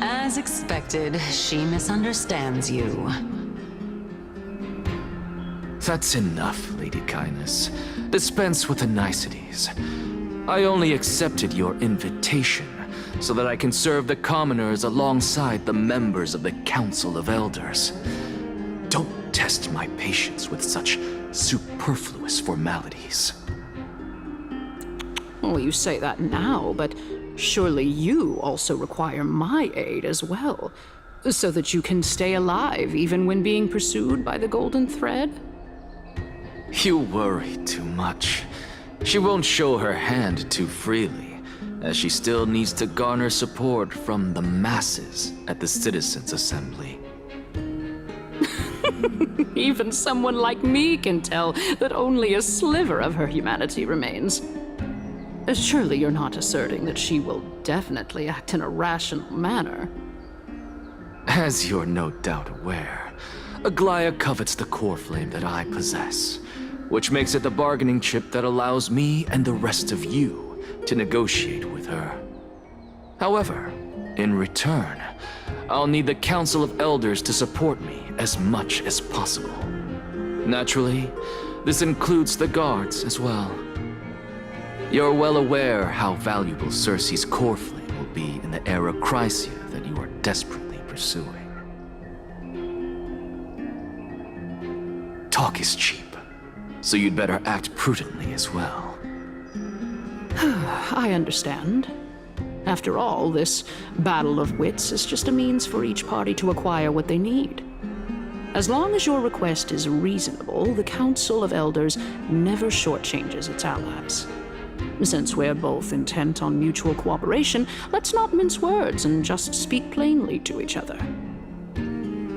As expected, she misunderstands you. That's enough, Lady Kindness. Dispense with the niceties. I only accepted your invitation so that I can serve the commoners alongside the members of the Council of Elders. Don't test my patience with such superfluous formalities. Well, you say that now, but surely you also require my aid as well, so that you can stay alive even when being pursued by the Golden Thread? You worry too much. She won't show her hand too freely, as she still needs to garner support from the masses at the Citizens' Assembly. Even someone like me can tell that only a sliver of her humanity remains. Surely you're not asserting that she will definitely act in a rational manner. As you're no doubt aware, Aglaya covets the core flame that I possess, which makes it the bargaining chip that allows me and the rest of you to negotiate with her. However, in return, I'll need the Council of Elders to support me as much as possible. Naturally, this includes the guards as well. You're well aware how valuable Cersei's core flame will be in the Erechrysia that you are desperately pursuing. Talk is cheap, so you'd better act prudently as well. I understand. After all, this battle of wits is just a means for each party to acquire what they need. As long as your request is reasonable, the Council of Elders never shortchanges its allies. Since we're both intent on mutual cooperation, let's not mince words and just speak plainly to each other.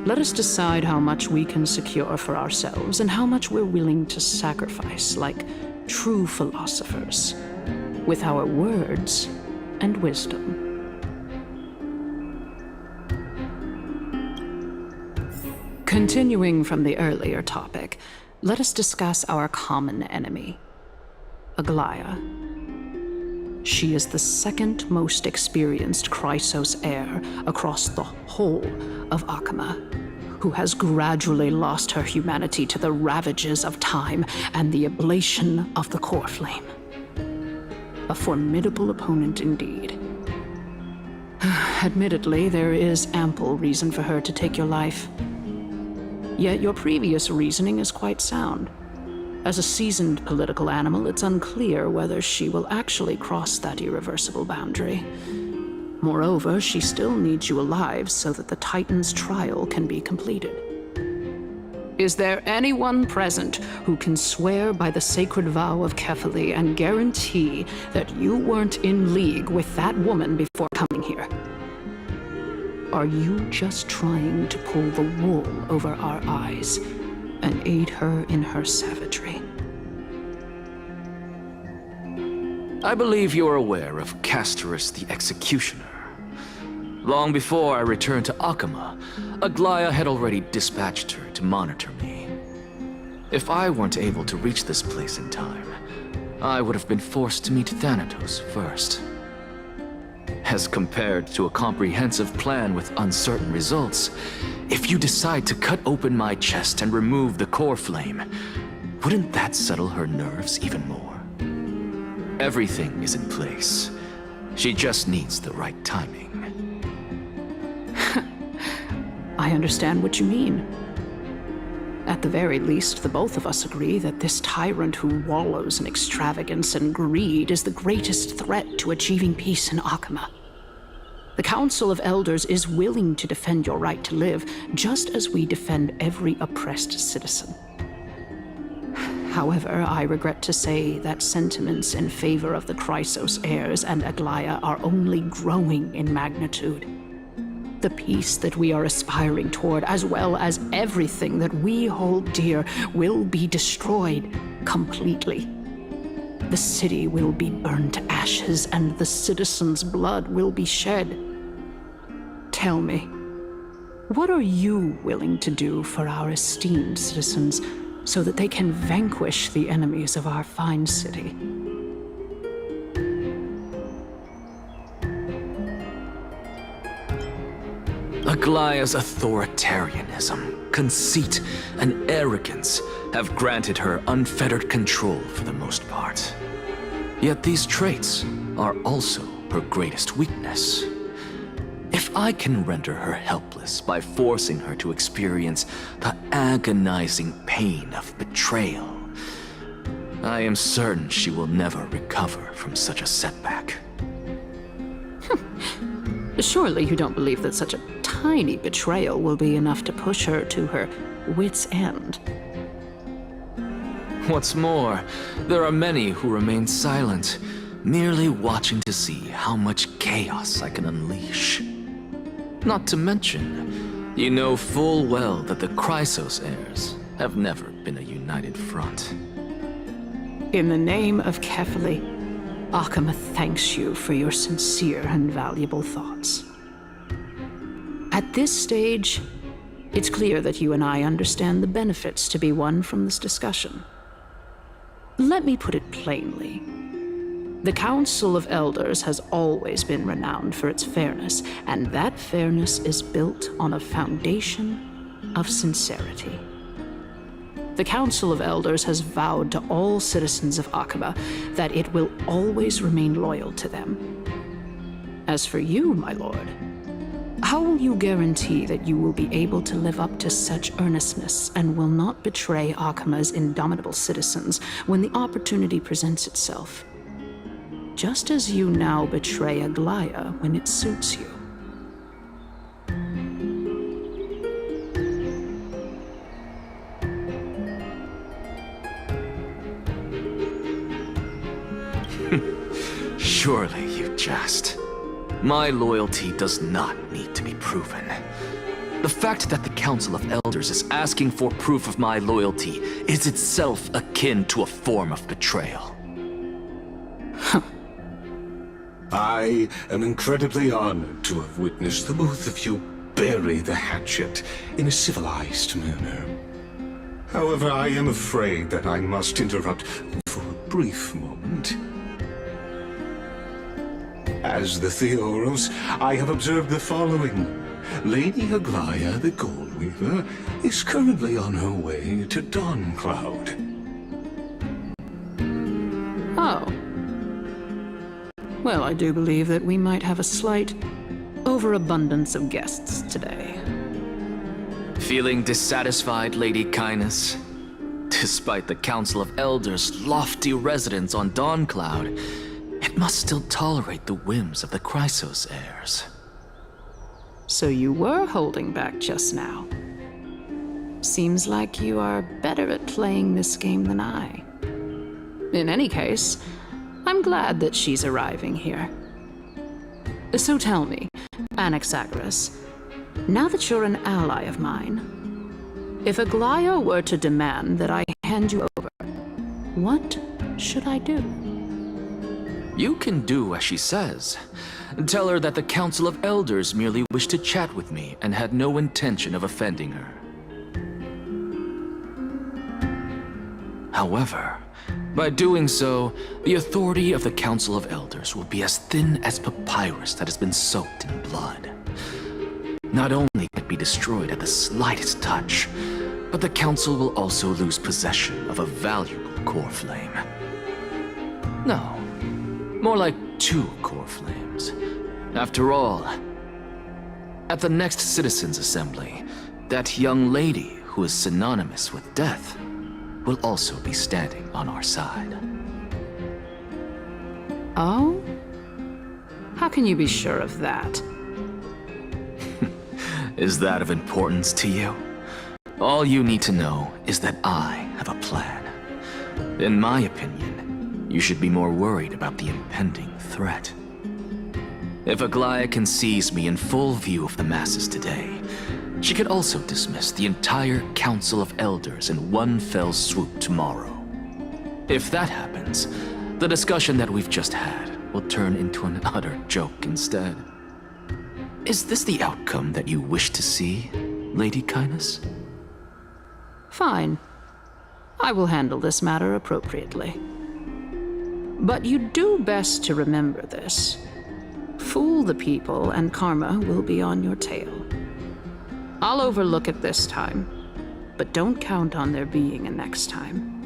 Let us decide how much we can secure for ourselves and how much we're willing to sacrifice like true philosophers, with our words and wisdom. Continuing from the earlier topic, let us discuss our common enemy, Aglaya. She is the second most experienced Chrysos heir across the whole of Akama, who has gradually lost her humanity to the ravages of time and the ablation of the core flame. A formidable opponent indeed. Admittedly, there is ample reason for her to take your life. Yet your previous reasoning is quite sound. As a seasoned political animal, it's unclear whether she will actually cross that irreversible boundary. Moreover, she still needs you alive so that the Titan's trial can be completed. Is there anyone present who can swear by the sacred vow of Kefali and guarantee that you weren't in league with that woman before coming here? Are you just trying to pull the wool over our eyes and aid her in her savagery? I believe you're aware of Castorus the Executioner. Long before I returned to Akama, Aglaya had already dispatched her to monitor me. If I weren't able to reach this place in time, I would have been forced to meet Thanatos first. As compared to a comprehensive plan with uncertain results, if you decide to cut open my chest and remove the core flame, wouldn't that settle her nerves even more? Everything is in place. She just needs the right timing. I understand what you mean. At the very least, the both of us agree that this tyrant who wallows in extravagance and greed is the greatest threat to achieving peace in Akama. The Council of Elders is willing to defend your right to live, just as we defend every oppressed citizen. However, I regret to say that sentiments in favor of the Chrysos heirs and Aglaya are only growing in magnitude. The peace that we are aspiring toward, as well as everything that we hold dear, will be destroyed completely. The city will be burned to ashes, and the citizens' blood will be shed. Tell me, what are you willing to do for our esteemed citizens so that they can vanquish the enemies of our fine city? Aglaya's authoritarianism, conceit, and arrogance have granted her unfettered control for the most part. Yet these traits are also her greatest weakness. If I can render her helpless by forcing her to experience the agonizing pain of betrayal, I am certain she will never recover from such a setback. Surely you don't believe that such a tiny betrayal will be enough to push her to her wit's end. What's more, there are many who remain silent, merely watching to see how much chaos I can unleash. Not to mention, you know full well that the Chrysos heirs have never been a united front. In the name of Kefali, Akama thanks you for your sincere and valuable thoughts. At this stage, it's clear that you and I understand the benefits to be won from this discussion. Let me put it plainly. The Council of Elders has always been renowned for its fairness, and that fairness is built on a foundation of sincerity. The Council of Elders has vowed to all citizens of Akama that it will always remain loyal to them. As for you, my lord, how will you guarantee that you will be able to live up to such earnestness and will not betray Akama's indomitable citizens when the opportunity presents itself? Just as you now betray Aglaya when it suits you. Surely you jest. My loyalty does not need to be proven. The fact that the Council of Elders is asking for proof of my loyalty is itself akin to a form of betrayal. I am incredibly honored to have witnessed the both of you bury the hatchet in a civilized manner. However, I am afraid that I must interrupt for a brief moment. As the Theoros, I have observed the following. Lady Aglaya, the Gold Weaver, is currently on her way to Dawncloud. Oh. Well, I do believe that we might have a slight overabundance of guests today. Feeling dissatisfied, Lady Kindness? Despite the Council of Elders' lofty residence on Dawncloud, it must still tolerate the whims of the Chrysos heirs. So you were holding back just now. Seems like you are better at playing this game than I. In any case, I'm glad that she's arriving here. So tell me, Anaxagoras, now that you're an ally of mine, if Aglaya were to demand that I hand you over, what should I do? You can do as she says. Tell her that the Council of Elders merely wished to chat with me and had no intention of offending her. However, by doing so, the authority of the Council of Elders will be as thin as papyrus that has been soaked in blood. Not only can it be destroyed at the slightest touch, but the Council will also lose possession of a valuable core flame. No, more like 2 core flames. After all, at the next Citizens' Assembly, that young lady who is synonymous with death will also be standing on our side. Oh? How can you be sure of that? Is that of importance to you? All you need to know is that I have a plan. In my opinion, you should be more worried about the impending threat. If Aglaia sees me in full view of the masses today, she could also dismiss the entire Council of Elders in one fell swoop tomorrow. If that happens, the discussion that we've just had will turn into an utter joke instead. Is this the outcome that you wish to see, Lady Kindness? Fine. I will handle this matter appropriately. But you do best to remember this. Fool the people and karma will be on your tail. I'll overlook it this time, but don't count on there being a next time.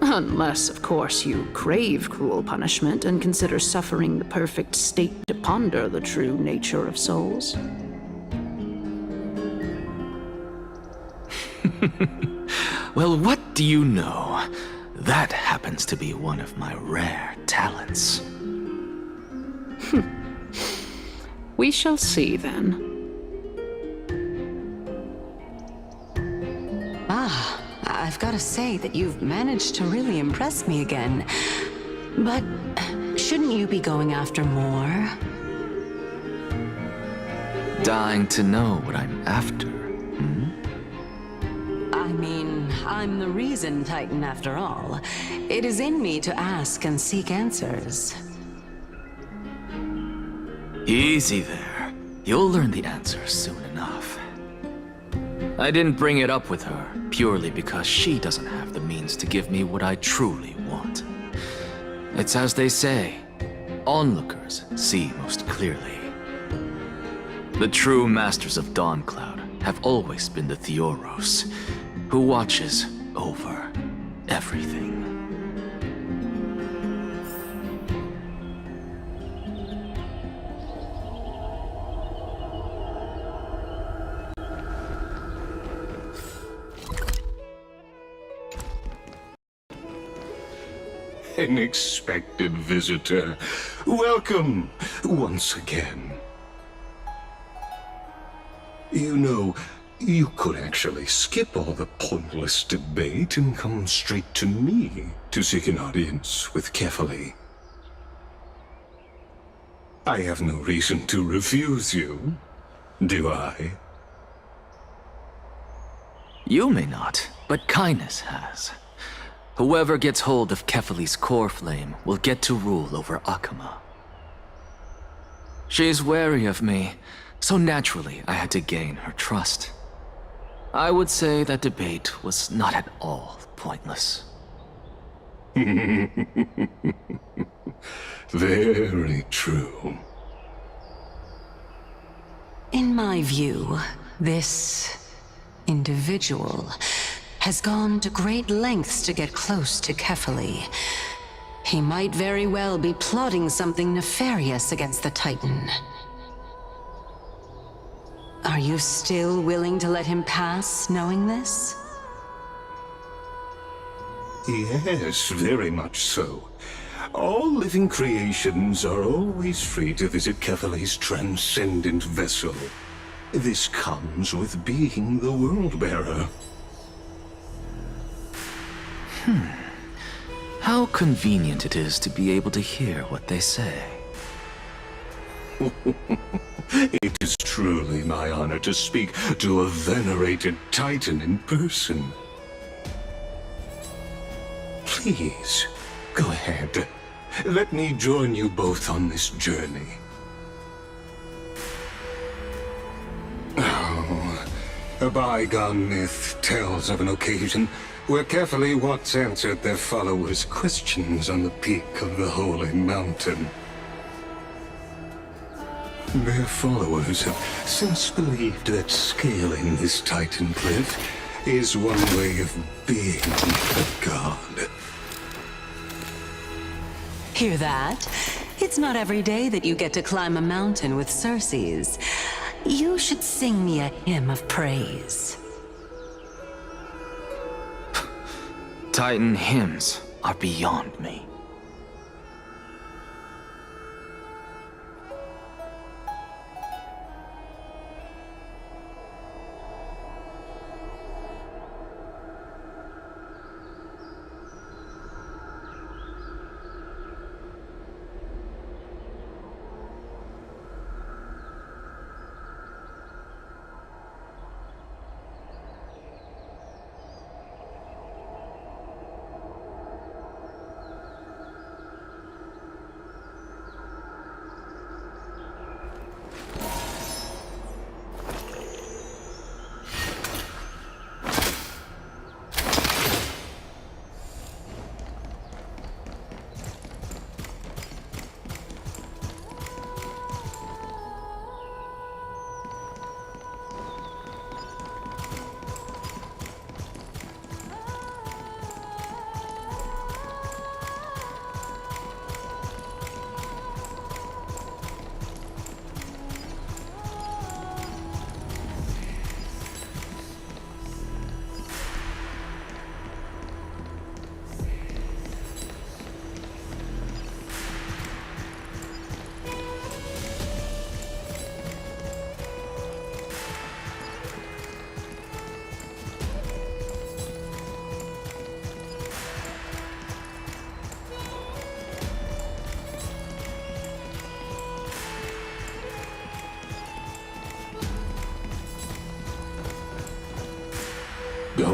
Unless, of course, you crave cruel punishment and consider suffering the perfect state to ponder the true nature of souls. Well, what do you know? That happens to be one of my rare talents. We shall see then. I've got to say that you've managed to really impress me again. But shouldn't you be going after more? Dying to know what I'm after, I mean, I'm the reason Titan after all. It is in me to ask and seek answers. Easy there. You'll learn the answers soon enough. I didn't bring it up with her purely because she doesn't have the means to give me what I truly want. It's as they say, onlookers see most clearly. The true masters of Dawncloud have always been the Theoros, who watches over everything. An expected visitor. Welcome once again. You know, you could actually skip all the pointless debate and come straight to me to seek an audience with Kefali. I have no reason to refuse you, do I? You may not, but Kindness has. Whoever gets hold of Kefali's core flame will get to rule over Akama. She's wary of me, so naturally I had to gain her trust. I would say that debate was not at all pointless. Very true. In my view, this individual has gone to great lengths to get close to Kefali. He might very well be plotting something nefarious against the Titan. Are you still willing to let him pass, knowing this? Yes, very much so. All living creations are always free to visit Kefali's transcendent vessel. This comes with being the World-Bearer. How convenient it is to be able to hear what they say. It is truly my honor to speak to a venerated Titan in person. Please, go ahead. Let me join you both on this journey. Oh, a bygone myth tells of an occasion where Kefali once answered their followers' questions on the peak of the Holy Mountain. Their followers have since believed that scaling this Titan cliff is one way of being a god. Hear that? It's not every day that you get to climb a mountain with Circes. You should sing me a hymn of praise. Titan hymns are beyond me.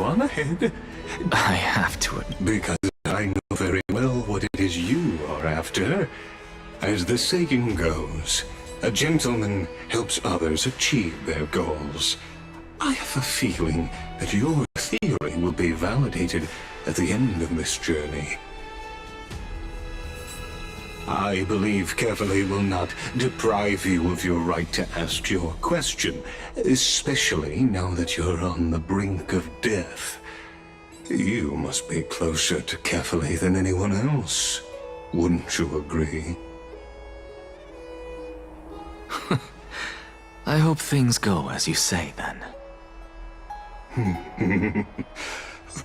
on ahead. I have to admit. Because I know very well what it is you are after. As the saying goes, a gentleman helps others achieve their goals. I have a feeling that your theory will be validated at the end of this journey. I believe Kefali will not deprive you of your right to ask your question, especially now that you're on the brink of death. You must be closer to Kefali than anyone else. Wouldn't you agree? I hope things go as you say, then.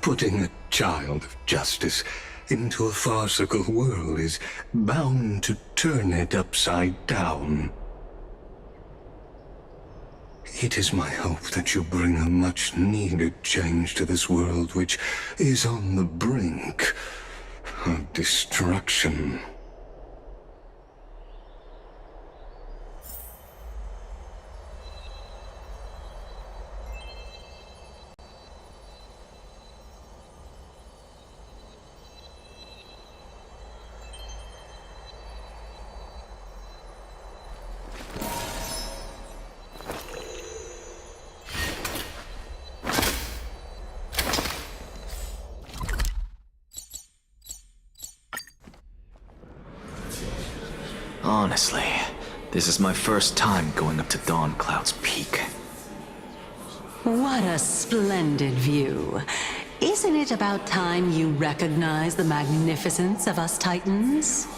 Putting a child of justice into a farcical world is bound to turn it upside down. It is my hope that you bring a much-needed change to this world which is on the brink of destruction. Honestly, this is my first time going up to Dawn Cloud's peak. What a splendid view. Isn't it about time you recognize the magnificence of us Titans?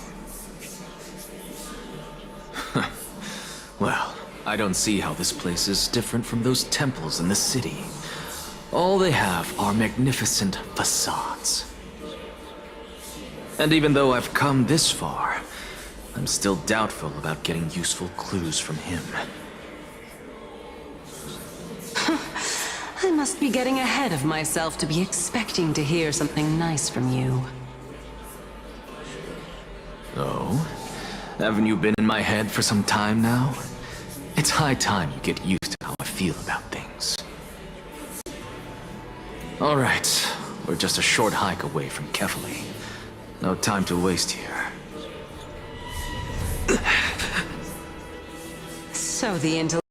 Well, I don't see how this place is different from those temples in the city. All they have are magnificent facades. And even though I've come this far, I'm still doubtful about getting useful clues from him. I must be getting ahead of myself to be expecting to hear something nice from you. Oh? Haven't you been in my head for some time now? It's high time you get used to how I feel about things. Alright, we're just a short hike away from Kefali. No time to waste here. So the intellect